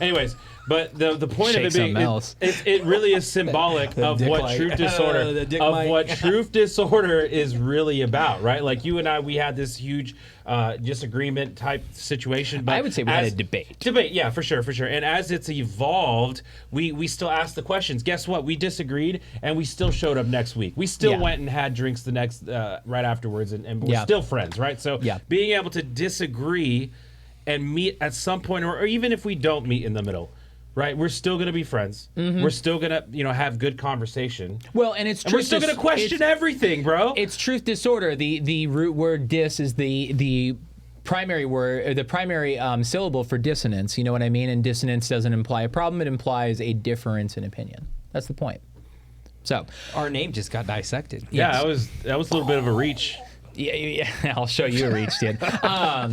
Anyways, but the point Shake of it being something else. it really is symbolic of dick what light. truth The disorder dick of mic. what truth disorder is really about, right? Like you and I, we had this huge disagreement type situation. But I would say we had as- a debate. Debate, yeah, for sure. And as it's evolved, we still ask the questions. Guess what? We disagreed, and we still showed up next week. We still Yeah. went and had drinks the next right afterwards, and we're Yeah. still friends, right? So Yeah. being able to disagree and meet at some point, or even if we don't meet in the middle, right? We're still gonna be friends. Mm-hmm. We're still gonna have good conversation. Well, and it's And we're truth still dis- gonna question it's- everything, bro. It's truth disorder. The root word dis is the primary word, or the primary syllable for dissonance. You know what I mean? And dissonance doesn't imply a problem; it implies a difference in opinion. That's the point. So, Our name just got dissected. Yeah, that was a little bit of a reach. Yeah, I'll show you a reach, dude. Now,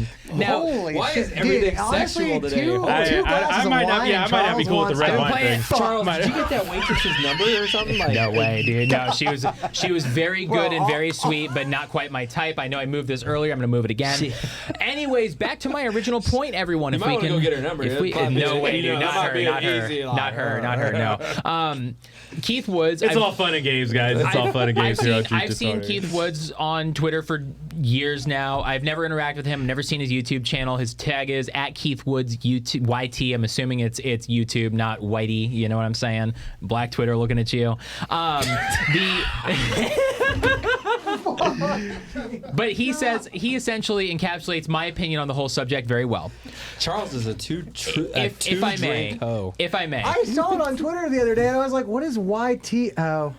Holy why shit. is everything Dude, honestly, sexual today? two I glasses of might not. wine Yeah, I and might not be Charles cool with the red wants wine to- thing. Charles, did you get that waitress's number or something? Like, no way, dude. No, she was very good Well, and very sweet, but not quite my type. I know I moved this earlier. I'm gonna move it again. Anyways, back to my original point, everyone. You If might we wanna can go get her number. If we, That'd no probably- way, you dude. know, Not that might her. be Not an her. easy, Not her. Not her. No. Keith Woods. It's all fun and games, guys. It's all fun and games here on Truth I've seen Disorder. Keith Woods on Twitter for years now. I've never interacted with him. Never seen his YouTube channel. His tag is at Keith Woods YouTube YT. I'm assuming it's YouTube, not Whitey. You know what I'm saying? Black Twitter looking at you. But he says he essentially encapsulates my opinion on the whole subject very well. Charles is a If I may, if I may, I saw it on Twitter the other day, and I was like, "What is YT?" Oh,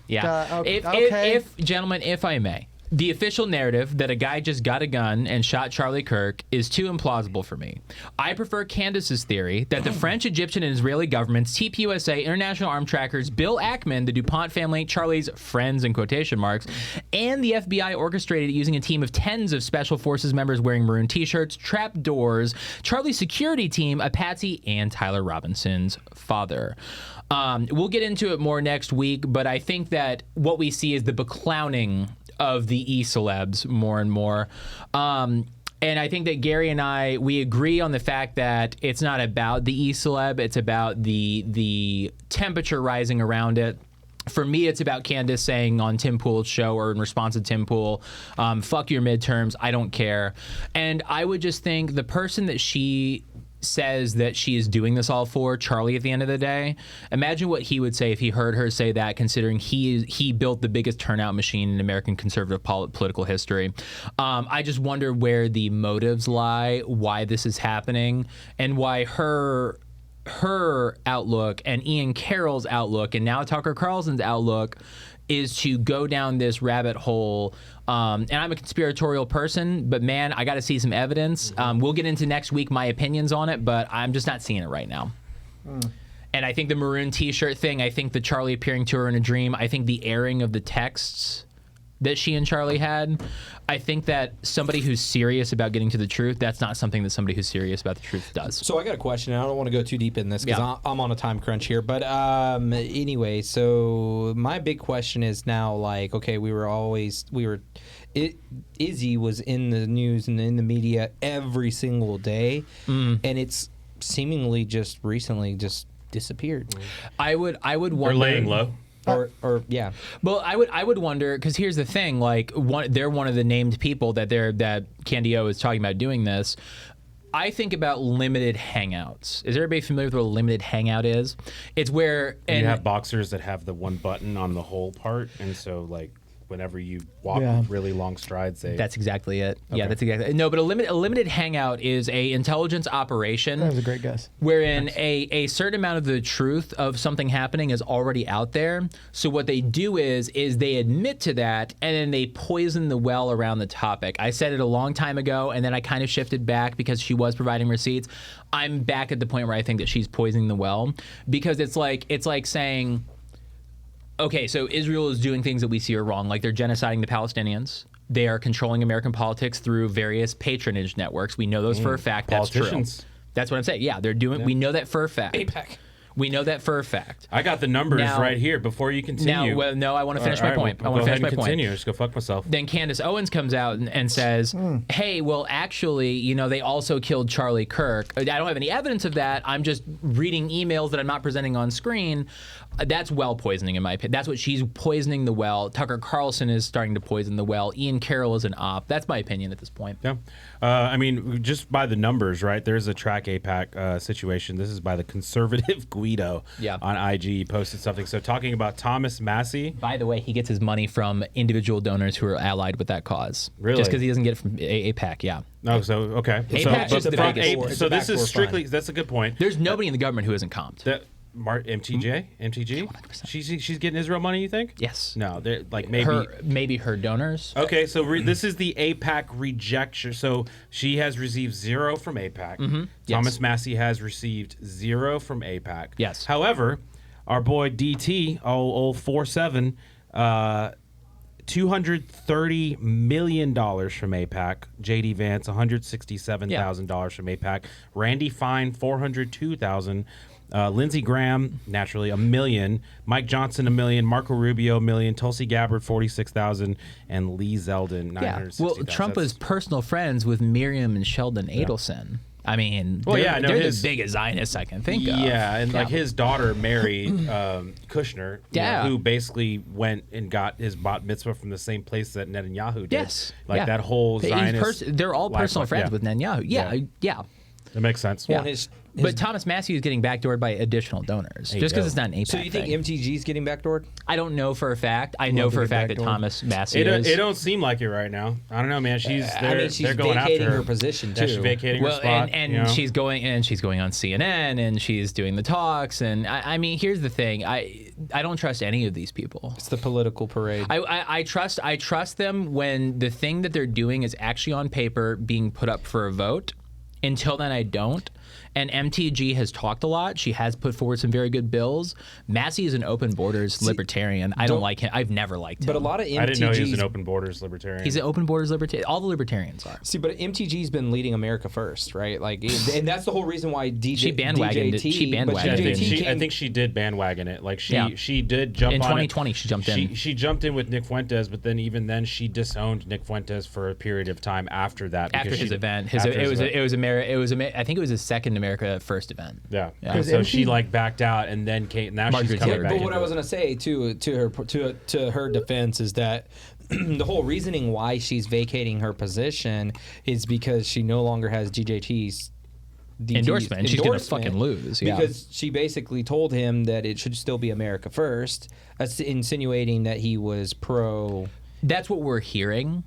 yeah. okay. If gentlemen, if I may, the official narrative that a guy just got a gun and shot Charlie Kirk is too implausible for me. I prefer Candace's theory that the French, Egyptian, and Israeli governments, TPUSA, International Arm Trackers, Bill Ackman, the DuPont family, Charlie's friends in quotation marks, and the FBI orchestrated it using a team of tens of Special Forces members wearing maroon t-shirts, trap doors, Charlie's security team, a patsy, and Tyler Robinson's father. We'll get into it more next week, but I think that what we see is the beclowning of the e-celebs more and more. And I think that Gary and I, we agree on the fact that it's not about the e-celeb, it's about the temperature rising around it. For me, it's about Candace saying on Tim Pool's show, or in response to Tim Pool, fuck your midterms, I don't care. And I would just think the person that she says that she is doing this all for, Charlie, at the end of the day, imagine what he would say if he heard her say that, considering he built the biggest turnout machine in American conservative political history. I just wonder where the motives lie, why this is happening, and why her outlook and Ian Carroll's outlook and now Tucker Carlson's outlook is to go down this rabbit hole. And I'm a conspiratorial person, but man, I got to see some evidence. We'll get into next week my opinions on it, but I'm just not seeing it right now. And I think the maroon t-shirt thing, I think the Charlie appearing to her in a dream, I think the airing of the texts that she and Charlie had, I think that somebody who's serious about getting to the truth, that's not something that somebody who's serious about the truth does. So I got a question, and I don't want to go too deep in this because Yeah. I'm on a time crunch here. But anyway, so my big question is now, like, okay, Izzy was in the news and in the media every single day, and it's seemingly just recently just disappeared. I would wonder. Or laying low. Or yeah. Well, I would wonder, because here's the thing: like, they're one of the named people that Candy O is talking about doing this. I think about limited hangouts. Is everybody familiar with what a limited hangout is? It's where You have boxers that have the one button on the whole part, and so like whenever you walk Yeah. with really long strides, they That's exactly it. Yeah, Okay. that's exactly it. No, but a limited hangout is a intelligence operation. that was a great guess. Wherein a certain amount of the truth of something happening is already out there. So what they do is they admit to that, and then they poison the well around the topic. I said it a long time ago, and then I kind of shifted back because she was providing receipts. I'm back at the point where I think that she's poisoning the well, because it's like saying, okay, so Israel is doing things that we see are wrong, like they're genociding the Palestinians. They are controlling American politics through various patronage networks. We know those for a fact. That's true. Politicians. That's what I'm saying. Yeah, they're doing. We know that for a fact. APEC. We know that for a fact. I got the numbers Now- right here. Before you continue. No, I want to finish my point. I Well, want to finish my go ahead and point. continue. Just go fuck myself. Then Candace Owens comes out and says, hey, well, actually, they also killed Charlie Kirk. I don't have any evidence of that. I'm just reading emails that I'm not presenting on screen. That's well poisoning, in my opinion. That's what she's poisoning the well. Tucker Carlson is starting to poison the well. Ian Carroll is an op. That's my opinion at this point. Yeah. I mean, just by the numbers, right? There's a track APAC situation. This is by the conservative Guido on IG. He posted something. So talking about Thomas Massey. By the way, he gets his money from individual donors who are allied with that cause. Really? Just because he doesn't get it from APAC, yeah. No, so okay. APAC's just the biggest. So this is backdoor strictly. fund. That's a good point. There's nobody in the government who isn't comped. That MTG. She's getting Israel money. You think? Yes. No, they're like maybe. Maybe her donors. Okay, so this is the APAC rejection. So she has received 0 from APAC. Yes. Thomas Massey has received 0 from APAC. Yes. However, our boy DT, old 47, $230 million from AIPAC. JD Vance, $167,000 from AIPAC. Randy Fine, $402,000. Lindsey Graham, naturally, $1 million. Mike Johnson, $1 million. Marco Rubio, $1 million. Tulsi Gabbard, $46,000, and Lee Zeldin, $960,000. Well, Trump was personal friends with Miriam and Sheldon Adelson. I mean, they're the biggest Zionists I can think of. Yeah, and like his daughter married Kushner, who basically went and got his bat mitzvah from the same place that Netanyahu did. Yes, that whole Zionist. They're all personal friends with Netanyahu. Yeah. That makes sense. Yeah. But Thomas Massey is getting backdoored by additional donors just because it's not an AIPAC. So you think thing. MTG is getting backdoored? I don't know for a fact. I know for a fact that Thomas Massey is. It don't seem like it right now. I don't know, man. She's they're going vacating after her position too. Yeah, she's vacating her spot. And she's going on CNN and she's doing the talks. And I mean, here's the thing. I don't trust any of these people. It's the political parade. I trust them when the thing that they're doing is actually on paper being put up for a vote. Until then, I don't. And MTG has talked a lot. She has put forward some very good bills. Massey is an open borders libertarian. I don't like him. I've never liked him. But a lot of MTGs... I didn't know he was an open borders libertarian. He's an open borders libertarian. All the libertarians are. See, but MTG's been leading America first, right? Like, and that's the whole reason why she bandwagoned it. She bandwagoned it. I think she did bandwagon it. Like she did jump in on 2020. She jumped in. She jumped in with Nick Fuentes, but then even then she disowned Nick Fuentes for a period of time after that. After his event, I think it was his second America First event. Yeah. So she like backed out and then came. Now she's coming back. But what I was gonna say to her defense is that the whole reasoning why she's vacating her position is because she no longer has DJT's endorsement. She's gonna fucking lose. Yeah. Because she basically told him that it should still be America First, insinuating that he was pro. That's what we're hearing.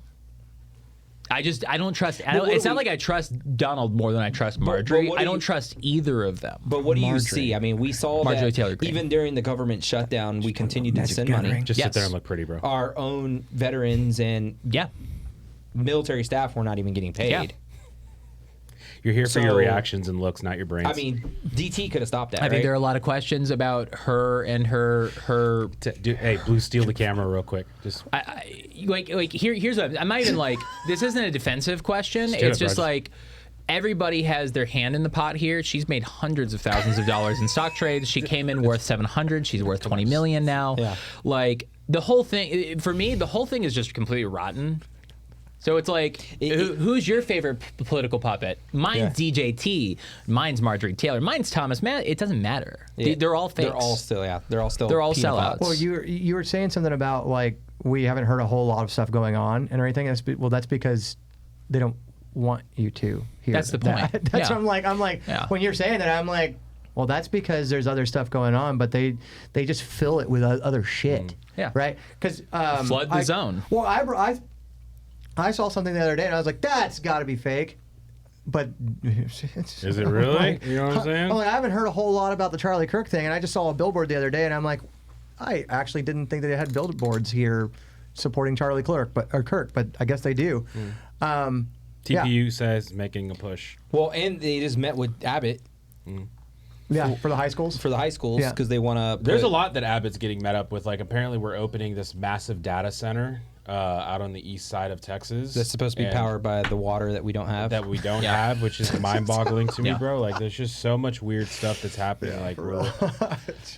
I don't trust. It's not like I trust Donald more than I trust Marjorie. I don't trust either of them. But what do you see? I mean, we saw Marjorie that Taylor Greene. Even during the government shutdown, we continued to send money. Just sit there and look pretty, bro. Our own veterans and military staff were not even getting paid. Yeah. You're here for your reactions and looks, not your brains. I mean, DT could have stopped that. I think there are a lot of questions about her and her. Hey, Blue, steal the camera real quick. Just here's what I'm not even like. This isn't a defensive question. It's just like everybody has their hand in the pot here. She's made hundreds of thousands of dollars in stock trades. She came in worth $700. She's worth $20 million now. Yeah. Like the whole thing for me, the whole thing is just completely rotten. So it's like, who's your favorite political puppet? Mine's DJT. Mine's Marjorie Taylor. Mine's Thomas Mann. It doesn't matter. Yeah. They're all fakes. They're all still. They're all peanut sellouts. pots. Well, you were saying something about like we haven't heard a whole lot of stuff going on and everything. That's because they don't want you to hear. That's the point. That's what I'm like. When you're saying that, I'm like, well, that's because there's other stuff going on, but they just fill it with other shit. Yeah. Right. Because flood the zone. Well, I saw something the other day and I was like, that's got to be fake. But is it really? Like, you know what I'm saying? I haven't heard a whole lot about the Charlie Kirk thing, and I just saw a billboard the other day, and I'm like, I actually didn't think they had billboards here supporting Charlie Kirk, but I guess they do. TPU says making a push. Well, and they just met with Abbott. Yeah, for the high schools? For the high schools, because they want to. There's a lot that Abbott's getting met up with. Like, apparently, we're opening this massive data center out on the east side of Texas. That's supposed to be powered by the water that we don't have. That we don't have, which is mind-boggling to me, bro. Like, there's just so much weird stuff that's happening. Like, really,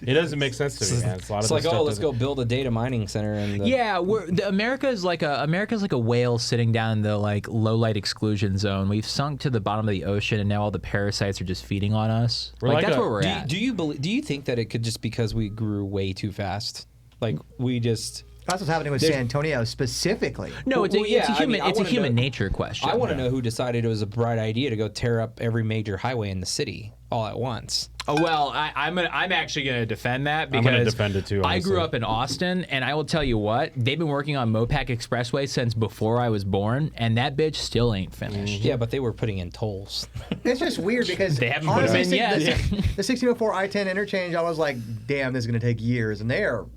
it doesn't make sense to me, man. It's a lot of like, let's go build a data mining center. And America's like a whale sitting down in the like low light exclusion zone. We've sunk to the bottom of the ocean, and now all the parasites are just feeding on us. That's where we're at. Do you think that it could just because we grew way too fast? Like we just. That's what's happening with San Antonio specifically. No, it's a human nature question. I want to know who decided it was a bright idea to go tear up every major highway in the city all at once. Oh well, I'm actually going to defend that because I'm going to defend it too. Honestly. I grew up in Austin, and I will tell you what, they've been working on Mopac Expressway since before I was born, and that bitch still ain't finished. Yeah, but they were putting in tolls. It's just weird because they haven't put them in yet. The 1604 I-10 interchange, I was like, damn, this is going to take years, and they are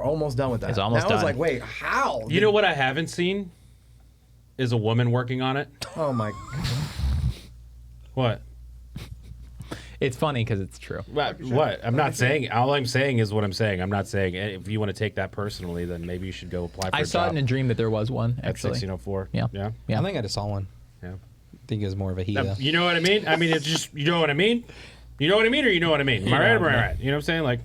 almost done with that. It's almost done. I was like, wait, how? You know what I haven't seen is a woman working on it. Oh my. What? It's funny because it's true. What? I'm not saying. All I'm saying is what I'm saying. I'm not saying if you want to take that personally, then maybe you should go apply for a I saw it job in a dream that there was one, at actually. 1604. Yeah. Yeah. Yeah. I think I just saw one. Yeah. I think it was more of a he. though. You know what I mean? I mean, it's just, you know what I mean? You know what I mean, or you know what I mean? Am I right or am I right? You know what I'm saying? Like,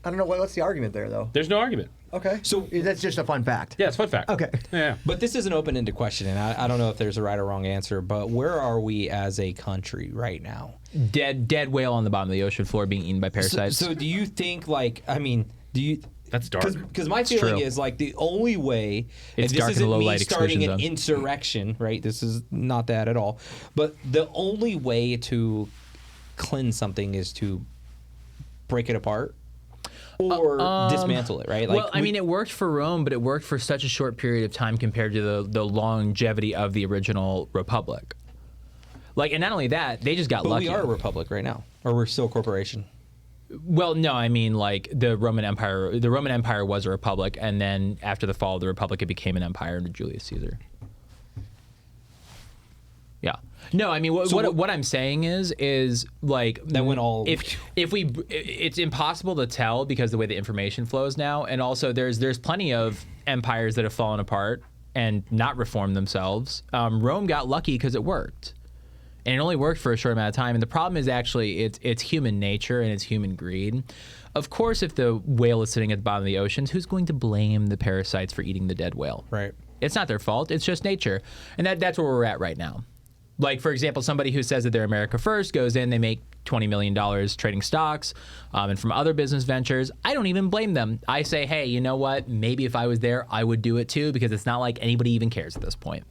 I don't know what's the argument there though. there's no argument. Okay. So- that's just a fun fact. Yeah, it's a fun fact. Okay. Yeah. But this is an open-ended question, and I don't know if there's a right or wrong answer. But where are we as a country right now? Dead whale on the bottom of the ocean floor being eaten by parasites. So do you think, like, I mean, do you? That's dark. Because my feeling true. is like the only way, It's and dark this in isn't the low me light starting exclusion an zone. insurrection, right? This is not that at all. But the only way to cleanse something is to break it apart or dismantle it, right? Like, well, I mean, it worked for Rome, but it worked for such a short period of time compared to the longevity of the original republic. Like, and not only that, they just got but lucky. we are a republic right now, or we're still a corporation. Well, no, I mean, like the Roman Empire. The Roman Empire was a republic, and then after the fall of the republic, it became an empire under Julius Caesar. Yeah. No, I mean, what I'm saying is like That went all. if we, it's impossible to tell because the way the information flows now, and also there's plenty of empires that have fallen apart and not reformed themselves. Rome got lucky because it worked, and it only worked for a short amount of time. And the problem is actually it's human nature and it's human greed. Of course, if the whale is sitting at the bottom of the oceans, who's going to blame the parasites for eating the dead whale? Right. It's not their fault. It's just nature, and that's where we're at right now. Like, for example, somebody who says that they're America First goes in, they make $20 million trading stocks and from other business ventures. I don't even blame them. I say, hey, you know what? Maybe if I was there, I would do it too, because it's not like anybody even cares at this point.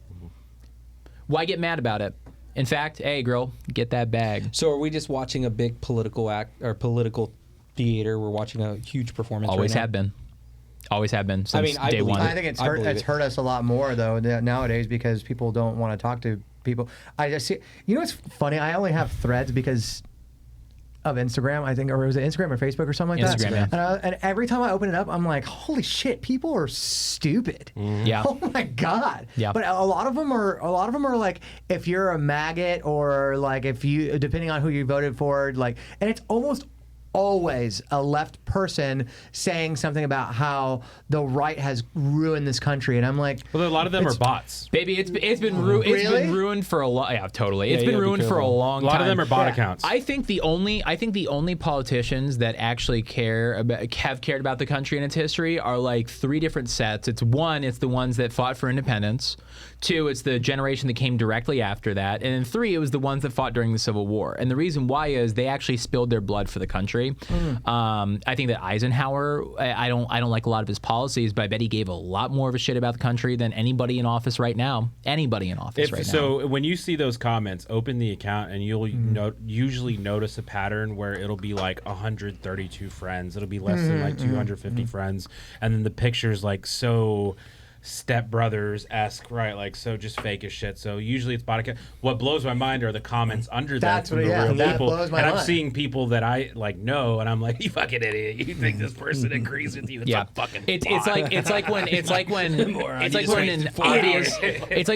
Why get mad about it? In fact, hey, girl, get that bag. So are we just watching a big political act or political theater? We're watching a huge performance. Always right now? have been. Always have been since I day believe one. it. I think it's I hurt. believe It's it. hurt us a lot more though nowadays because people don't want to talk to people. I just see. You know what's funny? I only have threads because of Instagram, I think, or was it Instagram or Facebook or something like Instagram, that? And every time I open it up, I'm like, holy shit, people are stupid. Yeah. Oh my god. Yeah. But a lot of them are like, if you're a maggot or like if you, depending on who you voted for, like, and it's almost always a left person saying something about how the right has ruined this country, and I'm like, Well, a lot of them are bots. Baby, it's been ruined for a long. Yeah, totally. It's you been gotta be ruined for a careful. long A time. lot of them are bot Yeah. accounts. I think the only politicians that actually have cared about the country and its history are like three different sets. It's the ones that fought for independence. Two, it's the generation that came directly after that, and then three, it was the ones that fought during the Civil War. And the reason why is they actually spilled their blood for the country. I think that Eisenhower, I don't like a lot of his policies, but I bet he gave a lot more of a shit about the country than anybody in office right now. Anybody in office right now. So when you see those comments, open the account and you'll usually notice a pattern where it'll be like 132 friends. It'll be less than like 250 friends. And then the picture's like so Step Brothers-esque, right? Like so just fake as shit. So usually it's bot account. What blows my mind are the comments under That's that from what- the yeah, real that people. blows my And I'm mind. seeing people that I like know and I'm like, you fucking idiot. You think this person agrees with you. It's a fucking it's bot. like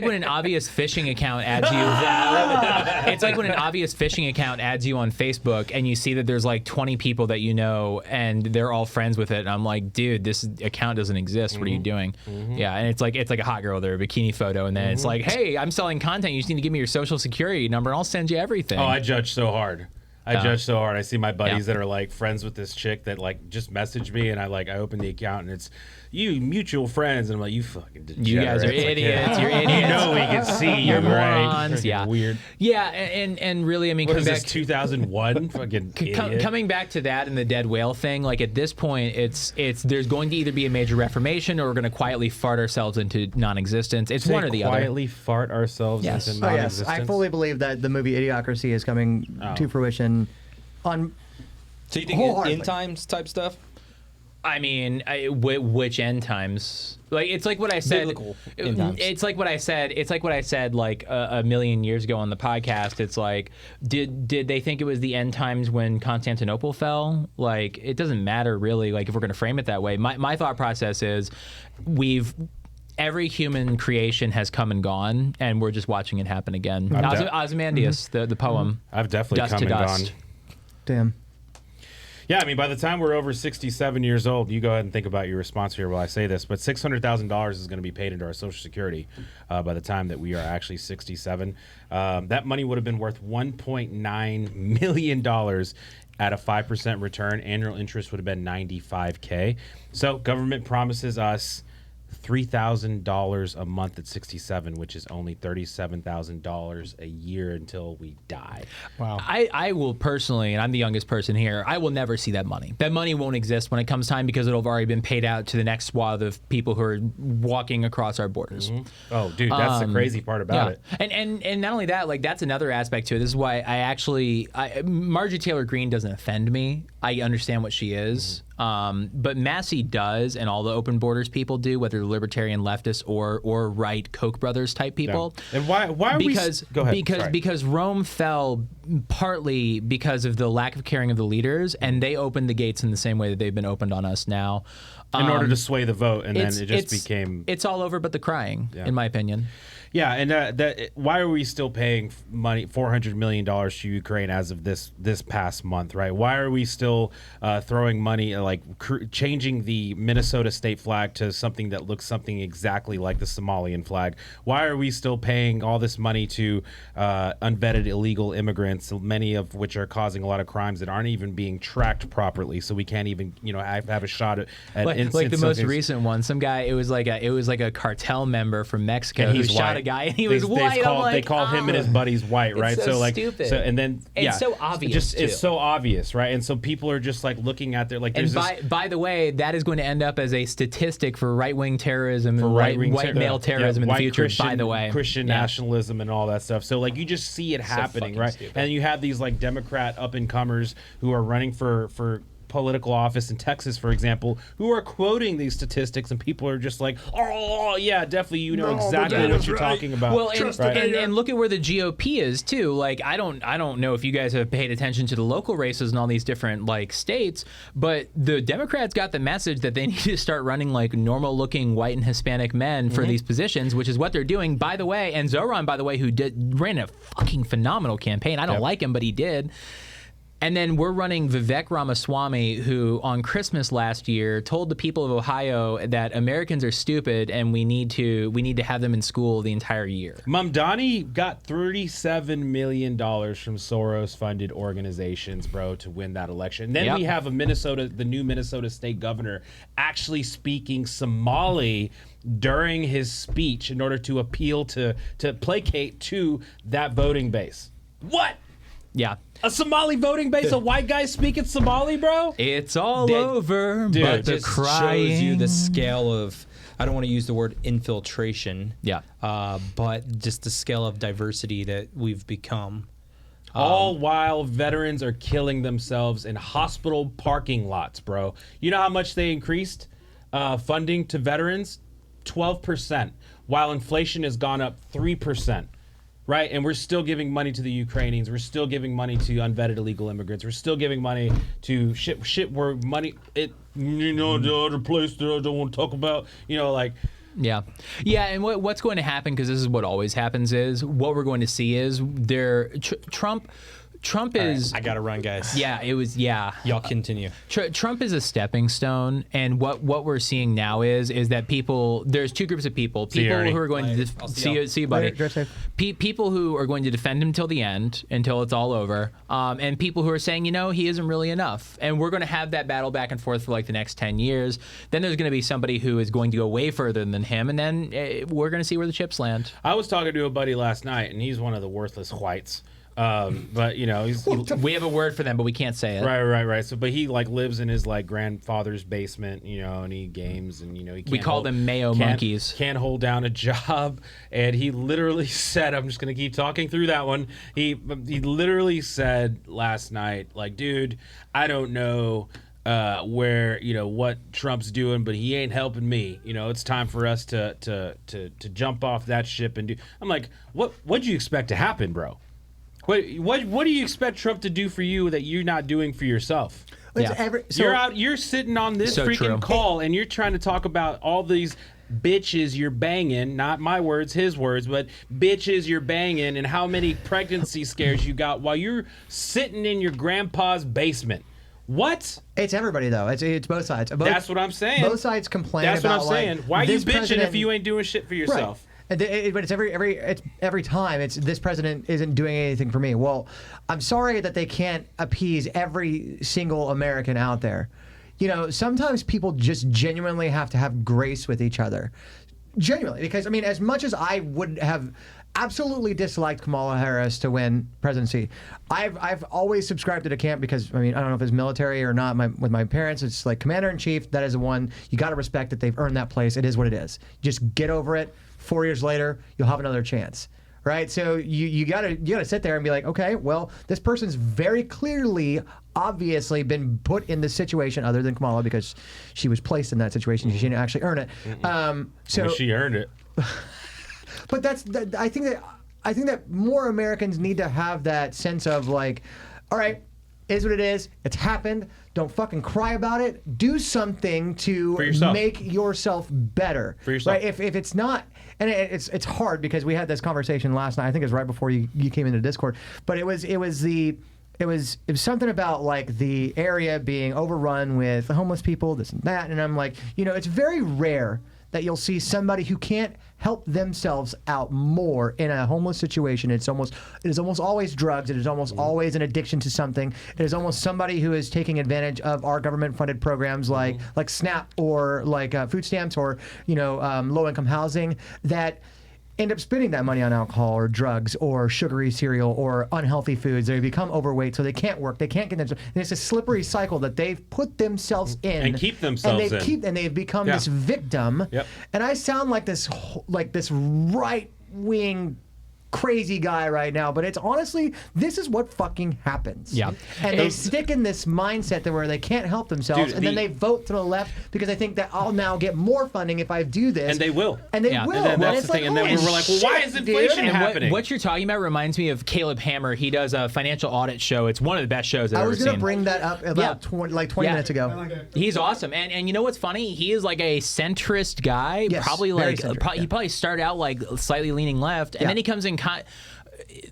when an obvious phishing account adds you. It's like when an obvious phishing account adds you on Facebook and you see that there's like 20 people that you know and they're all friends with it. And I'm like, dude, this account doesn't exist. What are you doing? Yeah, and it's like a hot girl there, a bikini photo, and then it's like, hey, I'm selling content. You just need to give me your social security number, and I'll send you everything. Oh, I judge so hard. I judge so hard. I see my buddies Yeah. that are like friends with this chick that like just messaged me, and I open the account and it's you mutual friends, and I'm like, you fucking degenerates. You guys are Like, idiots. You're idiots. You know we can see you, You're right? morons. Freaking Yeah. weird. Yeah, and really, I mean, What coming is this, back 2001? Fucking idiot. coming back to that and the dead whale thing, like at this point, it's there's going to either be a major reformation or we're going to quietly fart ourselves into non-existence. It's one or the other. Quietly fart ourselves Yes. into oh yes, non-existence. I fully believe that the movie Idiocracy is coming to fruition. On So you think Wholeheartedly. end times type stuff? I mean, which end times? Like it's like what I said. Biblical end times. It's like what I said. It's like what I said like a million years ago on the podcast. It's like, did they think it was the end times when Constantinople fell? Like it doesn't matter really. Like if we're going to frame it that way, my thought process is, every human creation has come and gone, and we're just watching it happen again. Ozymandias, the poem. I've definitely Dust come to and dust. gone. Damn. Yeah, I mean, by the time we're over 67 years old, you go ahead and think about your response here while I say this, but $600,000 is going to be paid into our Social Security by the time that we are actually 67. That money would have been worth $1.9 million at a 5% return. Annual interest would have been $95K. So government promises us $3,000 a month at 67, which is only $37,000 a year until we die. Wow. I will personally, and I'm the youngest person here, I will never see that money. That money won't exist when it comes time because it'll have already been paid out to the next swath of people who are walking across our borders. Oh, dude, that's the crazy part about it. And not only that, like that's another aspect to it. This is why Marjorie Taylor Greene doesn't offend me. I understand what she is. But Massey does, and all the open borders people do, whether they're libertarian leftists or right Koch brothers type people. Yeah. And why are because, we... Go ahead. Because Rome fell partly because of the lack of caring of the leaders, and they opened the gates in the same way that they've been opened on us now. In order to sway the vote, and then it just became... It's all over but the crying, in my opinion. Yeah, and why are we still paying money, $400 million to Ukraine as of this past month, right? Why are we still throwing money, changing the Minnesota state flag to something that looks something exactly like the Somalian flag? Why are we still paying all this money to unvetted illegal immigrants, many of which are causing a lot of crimes that aren't even being tracked properly, so we can't even have a shot at like the most recent one? Some guy, it was like a cartel member from Mexico who shot a guy, and he was white. They call him and his buddies white, right? It's so stupid. It's so obvious. It's so obvious, right? And so people are just like looking at their by the way, that is going to end up as a statistic for right wing terrorism and white male terrorism in the future. By the way, Christian nationalism and all that stuff. So like you just see it happening, right? Stupid. And you have these like Democrat up and comers who are running for political office in Texas, for example, who are quoting these statistics, and people are just like, oh yeah, definitely, exactly what you're talking about. Well, and look at where the GOP is too. Like I don't know if you guys have paid attention to the local races in all these different like states, but the Democrats got the message that they need to start running like normal looking white and Hispanic men for these positions, which is what they're doing, by the way. And Zoran, by the way, who ran a fucking phenomenal campaign. I don't like him, but he did. And then we're running Vivek Ramaswamy, who on Christmas last year told the people of Ohio that Americans are stupid and we need to have them in school the entire year. Mamdani got $37 million from Soros-funded organizations, bro, to win that election. Then we have the new Minnesota state governor, actually speaking Somali during his speech in order to appeal to placate to that voting base. What? Yeah. A Somali voting base, a white guy speaking Somali, bro? It's all over, but the crying shows you the scale of, I don't want to use the word infiltration, but just the scale of diversity that we've become. All while veterans are killing themselves in hospital parking lots, bro. You know how much they increased funding to veterans? 12%, while inflation has gone up 3%. Right, and we're still giving money to the Ukrainians. We're still giving money to unvetted illegal immigrants. We're still giving money to shit where money the other place that I don't want to talk about. Yeah, and what's going to happen, because this is what always happens, is what we're going to see is Trump is... Right, I gotta run, guys. Y'all continue. Trump is a stepping stone, and what we're seeing now is that there's two groups of people. People who are going to... See you, buddy. People who are going to defend him till the end, until it's all over, and people who are saying, he isn't really enough. And we're going to have that battle back and forth for like the next 10 years. Then there's going to be somebody who is going to go way further than him, and then we're going to see where the chips land. I was talking to a buddy last night, and he's one of the worthless whites. But we have a word for them, but we can't say it. Right. So, but he like lives in his like grandfather's basement, and he games, and he can't we call them Mayo monkeys. Can't hold down a job, and he literally said, "I'm just gonna keep talking through that one." He literally said last night, like, dude, I don't know where what Trump's doing, but he ain't helping me. It's time for us to jump off that ship and do. I'm like, what'd you expect to happen, bro? What do you expect Trump to do for you that you're not doing for yourself? You're sitting on this so freaking true. call, and you're trying to talk about all these bitches you're banging, not my words, his words, but bitches you're banging, and how many pregnancy scares you got while you're sitting in your grandpa's basement. What? It's everybody though. It's both sides. That's what I'm saying. Both sides complain That's about what I'm saying. Why are you this bitching president- if you ain't doing shit for yourself? Right. But it's every time it's this president isn't doing anything for me. Well, I'm sorry that they can't appease every single American out there. You know, sometimes people just genuinely have to have grace with each other. Genuinely, because I mean, as much as I would have absolutely disliked Kamala Harris to win presidency, I've always subscribed to the camp because I mean I don't know if it's military or not. With my parents, it's like commander in chief. That is the one you got to respect that they've earned that place. It is what it is. Just get over it. 4 years later, you'll have another chance. Right, so you gotta sit there and be like, okay, well, this person's very clearly, obviously, been put in this situation, other than Kamala, because she was placed in that situation. She didn't actually earn it. So Well, she earned it. but I think that more Americans need to have that sense of like, all right, it is what it is. It's happened. Don't fucking cry about it. Do something to make yourself better. For yourself. Right? If it's not, and it's hard because we had this conversation last night. I think it was right before you came into Discord. But it was something about like the area being overrun with homeless people, this and that, and I'm like, you know, it's very rare that you'll see somebody who can't help themselves out more in a homeless situation. It is almost always drugs. It is almost always an addiction to something. It is almost somebody who is taking advantage of our government-funded programs like SNAP or like food stamps or low-income housing that end up spending that money on alcohol or drugs or sugary cereal or unhealthy foods. They become overweight, so they can't work. They can't get themselves. And it's a slippery cycle that they've put themselves in And keep themselves in. And they've become this victim. Yep. And I sound like this right-wing crazy guy right now, but it's honestly, this is what fucking happens. Yeah. And they stick in this mindset where they can't help themselves, Dude, and then they vote to the left because they think that I'll now get more funding if I do this. And they will. And they Yeah. will. And then that's it's the thing. And then holy we're like, well, why shit, is inflation dude. And happening? what you're talking about reminds me of Caleb Hammer. He does a financial audit show. It's one of the best shows I've I ever was seen. going to bring that up about 20 minutes I ago. like it. He's awesome, and you know what's funny? He is like a centrist guy. Yes, probably very like centrist, he probably started out like slightly leaning left, and Yeah. then he comes in.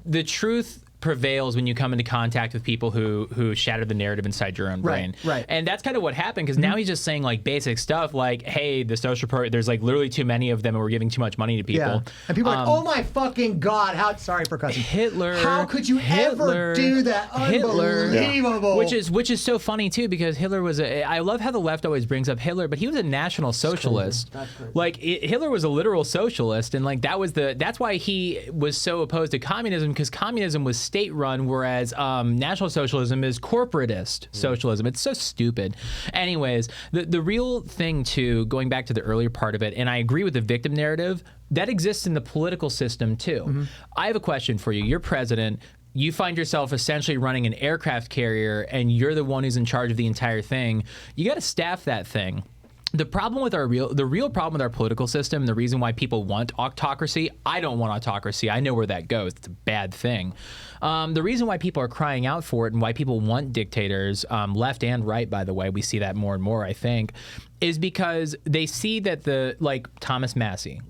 The truth prevails when you come into contact with people who shatter the narrative inside your own brain. Right. And that's kind of what happened because now he's just saying like basic stuff like, hey, the social there's like literally too many of them and we're giving too much money to people. Yeah. And people are like, oh my fucking God, sorry for cussing. Hitler. How could you ever do that? Unbelievable. Which is so funny too because Hitler was I love how the left always brings up Hitler, but he was a national socialist. That's crazy. Like Hitler was a literal socialist, and like that's why he was so opposed to communism because communism was state run, whereas National Socialism is corporatist socialism. It's so stupid. Anyways, the real thing too, going back to the earlier part of it, and I agree with the victim narrative, that exists in the political system too. I have a question for you. You're president. You find yourself essentially running an aircraft carrier, and you're the one who's in charge of the entire thing. You got to staff that thing. The problem with the real problem with our political system, the reason why people want autocracy, I don't want autocracy. I know where that goes. It's a bad thing. The reason why people are crying out for it and why people want dictators, left and right, by the way, we see that more and more, I think, is because they see that like Thomas Massie,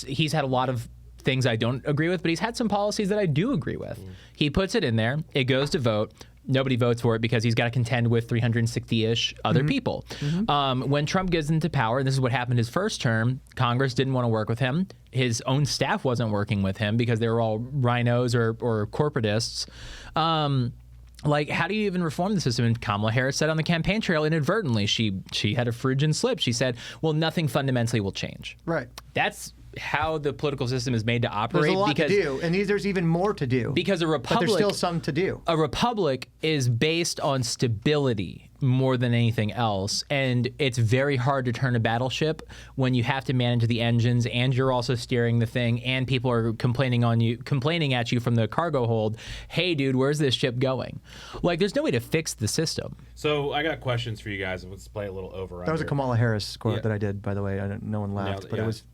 he's had a lot of things I don't agree with, but he's had some policies that I do agree with. He puts it in there. It goes to vote. Nobody votes for it because he's got to contend with 360-ish other people. When Trump gets into power, and this is what happened his first term, Congress didn't want to work with him. His own staff wasn't working with him because they were all rhinos or corporatists. Like, how do you even reform the system? And Kamala Harris said on the campaign trail inadvertently, she had a Phrygian slip. She said, well, nothing fundamentally will change. Right. That's how the political system is made to operate. There's a lot to do, and there's even more to do. Because a republic, but there's still some to do. A republic is based on stability more than anything else, and it's very hard to turn a battleship when you have to manage the engines, and you're also steering the thing, and people are complaining at you from the cargo hold. Hey, dude, where's this ship going? Like, there's no way to fix the system. So I got questions for you guys. Let's play a little over. That was a Kamala Harris quote that I did, by the way. No one laughed, but yeah. it was.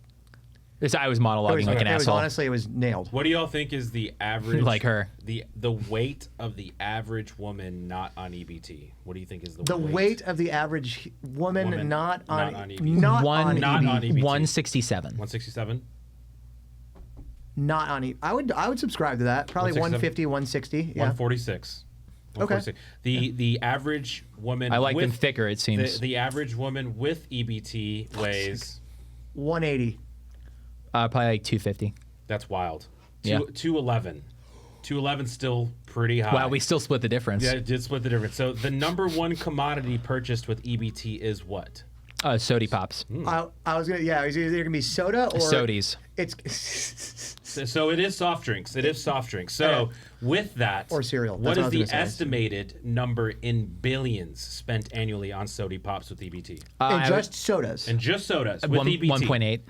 I was monologuing like an asshole. Honestly, it was nailed. What do y'all think is the average? Like her. The weight of the average woman not on EBT. What do you think is the weight of the average woman not on EBT? not on EBT. 167. 167. Not on I would subscribe to that. Probably 150, 160. Yeah. 146. 146. The average woman. I like with, them thicker. It seems. The average woman with EBT weighs 180. Probably like 250. That's wild. Yeah. 211. 211 still pretty high. Wow, we still split the difference. Yeah, it did split the difference. So the number one commodity purchased with EBT is what? Sody pops. I was gonna. Yeah, it was either gonna be soda or Sodies. It's So it is soft drinks. It is soft drinks. So with that, or cereal. What That's is what I the was gonna say. estimated number in billions spent annually on Sody Pops with EBT? and just sodas. And just sodas with EBT. 1.8.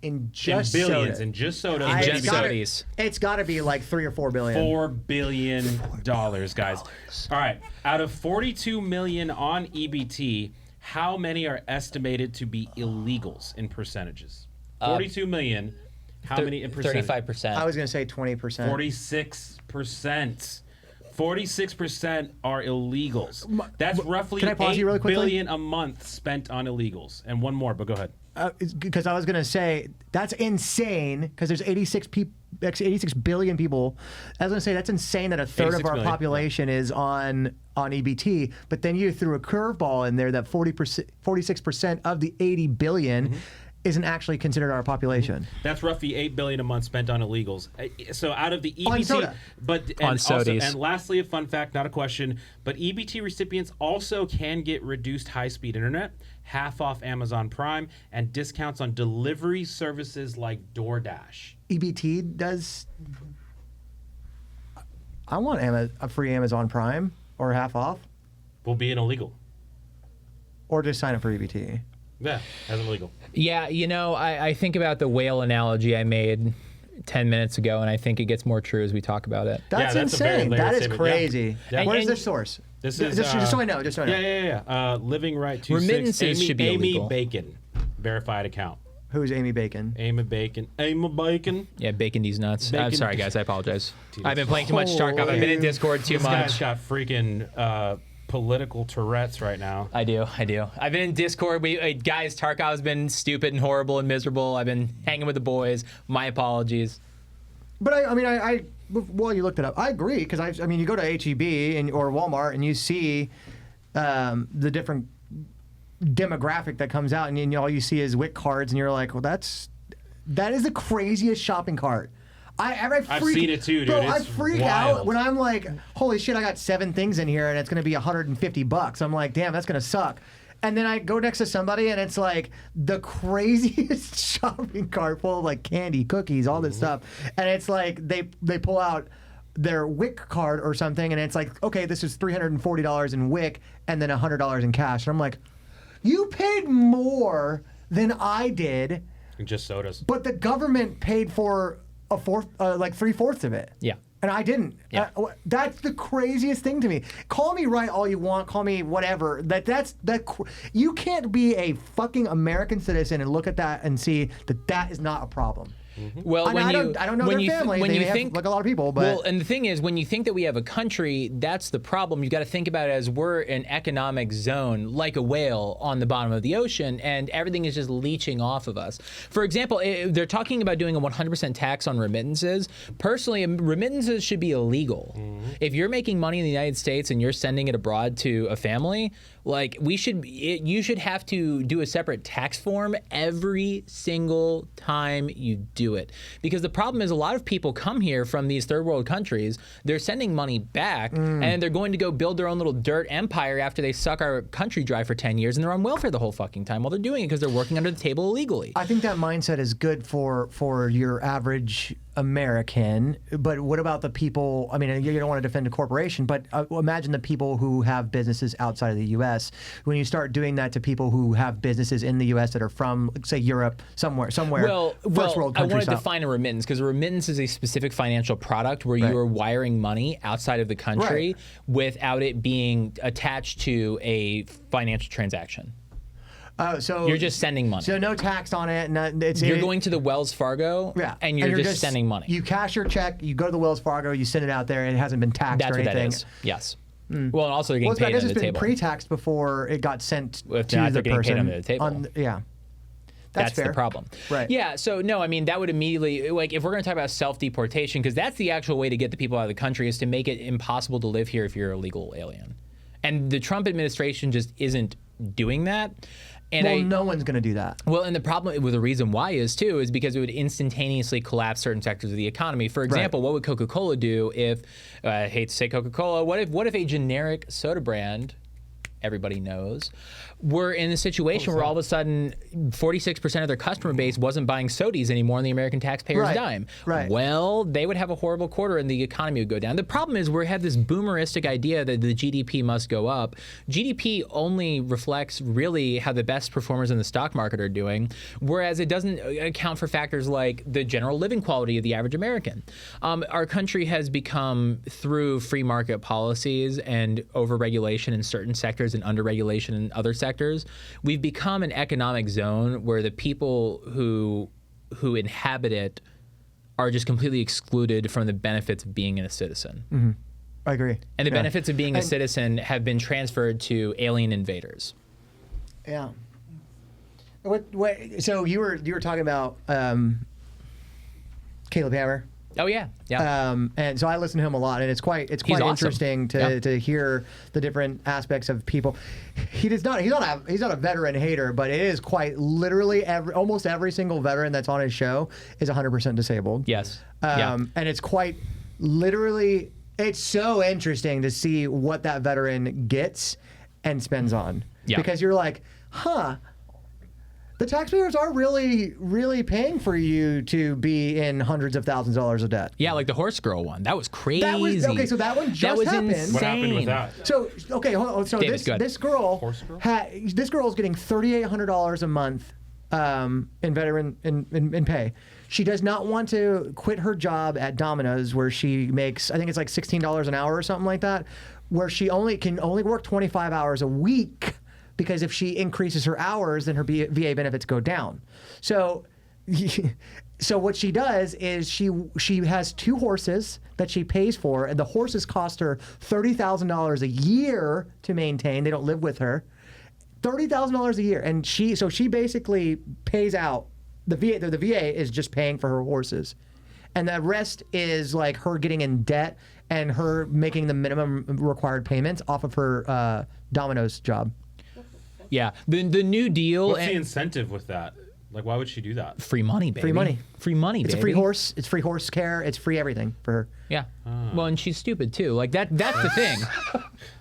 In just in billions. sodas. In just sodas. In with just EBT. Sodies. It's got to be like 3 or 4 billion. $4 billion, guys. All right. Out of 42 million on EBT, how many are estimated to be illegals in percentages? 42 million. How many in percentage? 35%. I was gonna say 20%. 46%. 46% are illegals. That's roughly Can I pause you really $8 quickly? billion a month spent on illegals. And one more, but go ahead. Because I was gonna say that's insane. Because there's 86 billion people. I was gonna say that's insane that a third of 86 our million, population is on EBT. But then you threw a curveball in there that 46% of the 80 billion isn't actually considered our population. That's roughly $8 billion a month spent on illegals. So out of the EBT, On soda. On Sodies. And lastly, a fun fact, not a question, but EBT recipients also can get reduced high-speed internet, half off Amazon Prime, and discounts on delivery services like DoorDash. EBT does. I want a free Amazon Prime or half off, Will be an illegal. or just sign up for EBT. Yeah, as illegal. Yeah, I think about the whale analogy I made 10 minutes ago, and I think it gets more true as we talk about it. That's that's a very insane. layered That is statement. crazy. Yeah. Where's And- their source? This is just so I know. Just so I know. Yeah. Living Right 26. Remittances should be Amy illegal. Bacon, verified account. Who's Amy Bacon? Amy Bacon. Yeah, bacon these nuts. I'm Bacon- sorry, guys. I apologize. Dude, I've been playing too much Tarkov. I've been in Discord too This guy's much. got freaking political Tourette's right now. I do. I've been in Discord. Guys, Tarkov's been stupid and horrible and miserable. I've been hanging with the boys. My apologies. But I well, you looked it up. I agree because I mean, you go to HEB or Walmart and you see the different demographic that comes out, and all you see is WIC cards, and you're like, well, that is the craziest shopping cart. I've seen it too, dude. Bro, I It's freak wild. out when I'm like, holy shit, I got 7 things in here and it's gonna be $150. I'm like, damn, that's gonna suck. And then I go next to somebody and it's like the craziest shopping cart full of like candy, cookies, all this stuff. And it's like they pull out their WIC card or something, and it's like, okay, this is $340 in WIC and then $100 in cash. And I'm like, you paid more than I did, And just sodas. but the government paid for a fourth, like 3/4 of it. Yeah. And I didn't. Yeah. That's the craziest thing to me. Call me right all you want. Call me whatever. You can't be a fucking American citizen and look at that and see that is not a problem. Well, I don't know when their you family. when They you have, think like a lot of people, but well, and the thing is, when you think that we have a country, that's the problem. You got to think about it as we're an economic zone, like a whale on the bottom of the ocean, and everything is just leeching off of us. For example, they're talking about doing a 100% tax on remittances. Personally, remittances should be illegal. If you're making money in the United States and you're sending it abroad to a family, like you should have to do a separate tax form every single time you do it. Because the problem is a lot of people come here from these third world countries, they're sending money back, and they're going to go build their own little dirt empire after they suck our country dry for 10 years, and they're on welfare the whole fucking time while they're doing it because they're working under the table illegally. I think that mindset is good for your average American, but what about the people? I mean, you don't want to defend a corporation, but imagine the people who have businesses outside of the U.S. When you start doing that to people who have businesses in the U.S. that are from, say, Europe, somewhere, Well, first world I country want to style. define a remittance because a remittance is a specific financial product where Right. you are wiring money outside of the country Right. without it being attached to a financial transaction. Oh, so You're just sending money. So no tax on it. You're going to the Wells Fargo, Yeah, and you're just sending money. You cash your check. You go to the Wells Fargo. You send it out there, and it hasn't been taxed That's or what anything. that is. Yes. Well, and also they're getting I paid guess under it's the been table. pre-taxed before it got sent to If the not, they're getting paid person. under the table. Yeah. That's fair. the problem. Right. Yeah. So no, I mean that would immediately like if we're going to talk about self-deportation because that's the actual way to get the people out of the country is to make it impossible to live here if you're a legal alien, and the Trump administration just isn't doing that. And no one's going to do that. Well, and the problem with the reason why is because it would instantaneously collapse certain sectors of the economy. For example, what would Coca-Cola do if I hate to say Coca-Cola? What if a generic soda brand, everybody knows, were in a situation where all of a sudden 46% of their customer base wasn't buying sodies anymore on the American taxpayer's dime. Right. Well, they would have a horrible quarter and the economy would go down. The problem is we have this boomeristic idea that the GDP must go up. GDP only reflects really how the best performers in the stock market are doing, whereas it doesn't account for factors like the general living quality of the average American. Our country has become, through free market policies and overregulation in certain sectors and underregulation in other sectors, we've become an economic zone where the people who inhabit it are just completely excluded from the benefits of being a citizen. Mm-hmm. I agree. And the benefits of being a citizen have been transferred to alien invaders. Yeah. So you were talking about Caleb Hammer. Oh yeah, yeah. And so I listen to him a lot, and it's quite awesome. interesting to hear the different aspects of people. He's not a veteran hater, but it is quite literally almost every single veteran that's on his show is 100% disabled. Yes. And it's quite literally. It's so interesting to see what that veteran gets and spends on. Yeah. Because you're like, huh. The taxpayers are really, really paying for you to be in hundreds of thousands of dollars of debt. Yeah, like the horse girl one. That was crazy. So that one just that was happened. insane. What happened with that? So hold on. So David, this girl, Horse girl? this girl is getting $3,800 a month in veteran in pay. She does not want to quit her job at Domino's, where she makes, I think it's like $16 an hour or something like that, where she can only work 25 hours a week. Because if she increases her hours, then her VA benefits go down. So what she does is she has 2 horses that she pays for, and the horses cost her $30,000 a year to maintain. They don't live with her. $30,000 a year, and she basically pays out the VA. The VA is just paying for her horses, and the rest is like her getting in debt and her making the minimum required payments off of her Domino's job. Yeah, the New Deal. What's the incentive with that? Like, why would she do that? Free money, baby. Free money. Free money, It's baby. a free horse. It's free horse care. It's free everything for her. Yeah. Well, and she's stupid too. Like that's the thing.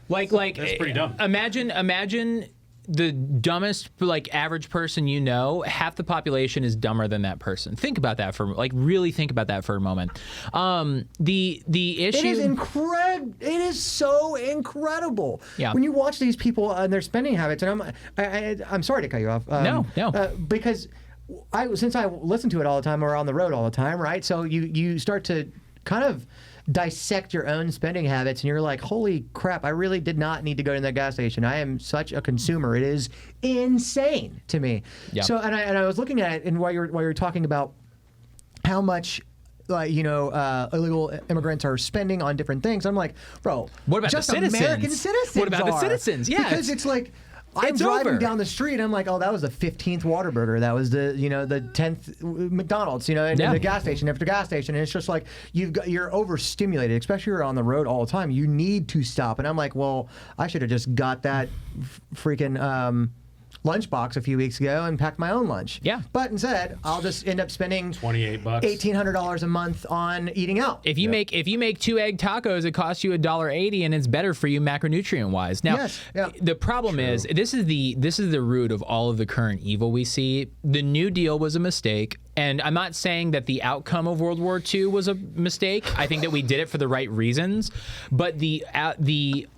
Like That's pretty dumb. Imagine the dumbest average person you know. Half the population is dumber than that person. Think about that really think about that for a moment. The issue. It is incredible. It is so incredible. Yeah. When you watch these people and their spending habits, and I'm sorry to cut you off. No. Because since I listen to it all the time or on the road all the time, right? So you start to kind of dissect your own spending habits, and you're like, holy crap, I really did not need to go to that gas station. I am such a consumer. It is insane to me. Yeah. So and I was looking at it, and while you're talking about how much illegal immigrants are spending on different things, I'm like, bro, what about just the citizens? American citizens? What about the citizens? Yeah, because it's like, I'm it's driving over. down the street. I'm like, oh, that was the 15th Whataburger. That was the 10th McDonald's. And the gas station after gas station. And it's just like you're overstimulated, especially if you're on the road all the time. You need to stop. And I'm like, well, I should have just got that freaking lunchbox a few weeks ago and packed my own lunch. Yeah. But instead, I'll just end up spending $28, $1,800 a month on eating out. If you make 2 egg tacos, it costs you $1.80, and it's better for you macronutrient wise. Now, Yes, yeah. the problem is this is the root of all of the current evil we see. The New Deal was a mistake. And I'm not saying that the outcome of World War II was a mistake. I think that we did it for the right reasons. But the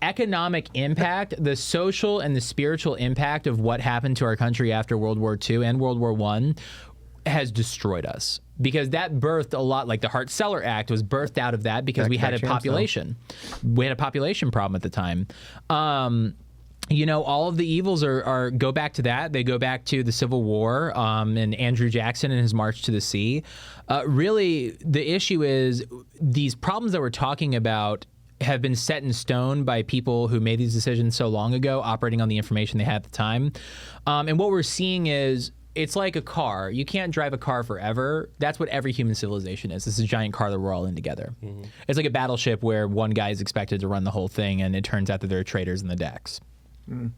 economic impact, the social and the spiritual impact of what happened to our country after World War II and World War I has destroyed us. Because that birthed a lot, like the Hart-Celler Act was birthed out of that because we had a population. We had a population problem at the time. all of the evils are go back to that. They go back to the Civil War and Andrew Jackson and his March to the Sea. Really, the issue is these problems that we're talking about have been set in stone by people who made these decisions so long ago, operating on the information they had at the time. And what we're seeing is it's like a car. You can't drive a car forever. That's what every human civilization is. This is a giant car that we're all in together. Mm-hmm. It's like a battleship where one guy is expected to run the whole thing, and it turns out that there are traitors in the decks. Mm.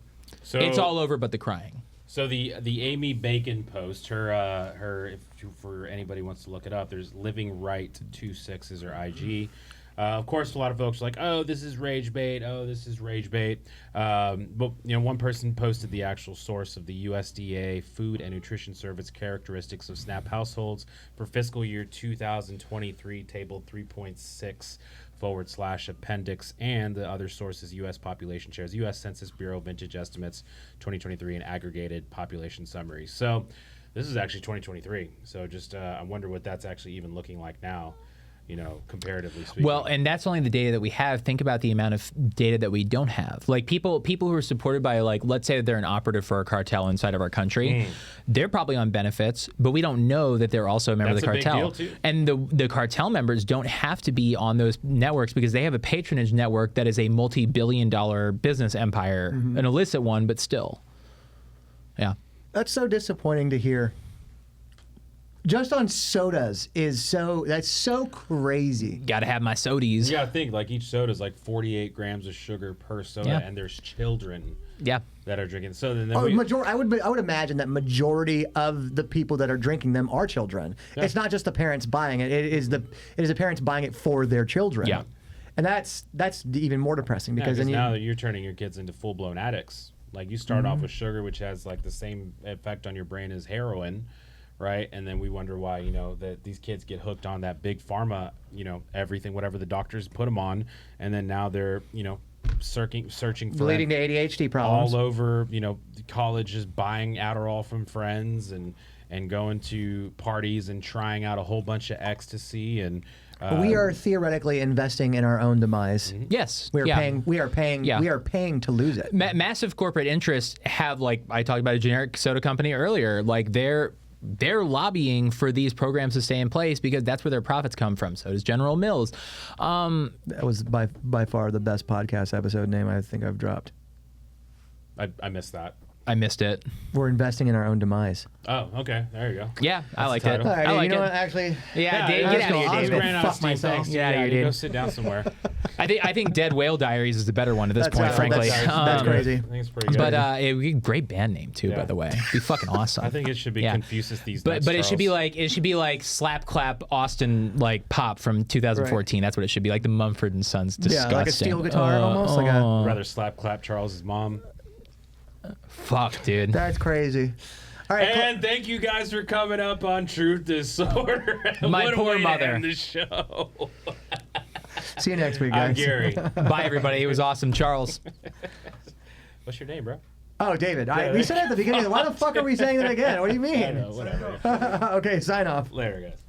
So it's all over but the crying. So the Amy Bacon post, her for anybody who wants to look it up, there's Living Right 26 or IG. Of course, a lot of folks are like, oh, this is rage bait. Oh, this is rage bait. But one person posted the actual source of the USDA Food and Nutrition Service characteristics of SNAP households for fiscal year 2023, table 3.6 / appendix, and the other sources: U.S. population shares, U.S. Census Bureau vintage estimates 2023, and aggregated population summary. So this is actually 2023. So just I wonder what that's actually even looking like now. Comparatively speaking. Well, and that's only the data that we have. Think about the amount of data that we don't have. Like people who are supported by, like, let's say that they're an operative for a cartel inside of our country. They're probably on benefits, but we don't know that they're also a member of the cartel. Big deal too. And the cartel members don't have to be on those networks because they have a patronage network that is a multi-billion-dollar business empire, an illicit one, but still. Yeah. That's so disappointing to hear. Just on sodas that's so crazy. Got to have my sodies. You got to think, like, each soda is like 48 grams of sugar per soda, and there's children that are drinking. So then I would imagine that majority of the people that are drinking them are children. Yeah. It's not just the parents buying it. It is the parents buying it for their children. Yeah. And that's even more depressing because then now you're turning your kids into full-blown addicts. Like, you start off with sugar, which has like the same effect on your brain as heroin. Right, and then we wonder why that these kids get hooked on that big pharma, everything, whatever the doctors put them on, and then now they're searching for leading to ADHD problems all over. College is buying Adderall from friends and going to parties and trying out a whole bunch of ecstasy and. We are theoretically investing in our own demise. Yes, we are paying to lose it. Massive corporate interests have, like I talked about a generic soda company earlier, like they're lobbying for these programs to stay in place because that's where their profits come from. So does General Mills. That was by far the best podcast episode name I think I've dropped. I missed that. I missed it. We're investing in our own demise. Oh, okay. There you go. Yeah, I liked it. All right, I like you know it. what? Actually, yeah, Dave, get out of here, David. Fuck myself. Get out of here, Go dude. sit down somewhere. I think Dead Whale Diaries is the better one at this point, That's frankly. That's crazy. I think it's pretty good. But it would be a great band name too, by the way. It'd be fucking awesome. I think it should be Confucius These But Nuts, it should be Charles. like Slap Clap Austin like pop from 2014. Right. That's what it should be, like the Mumford and Sons. Disgusting. Yeah, like a steel guitar almost. Like a rather Slap Clap Charles's mom. Fuck, dude. That's crazy. All right, and thank you guys for coming up on Truth Disorder. My what poor a way mother. To end the show. See you next week, guys. I'm Gary. Bye, everybody. It was awesome, Charles. What's your name, bro? Oh, David. We said it at the beginning. Why the fuck are we saying that again? What do you mean? I know, whatever. Okay, sign off. Later, guys.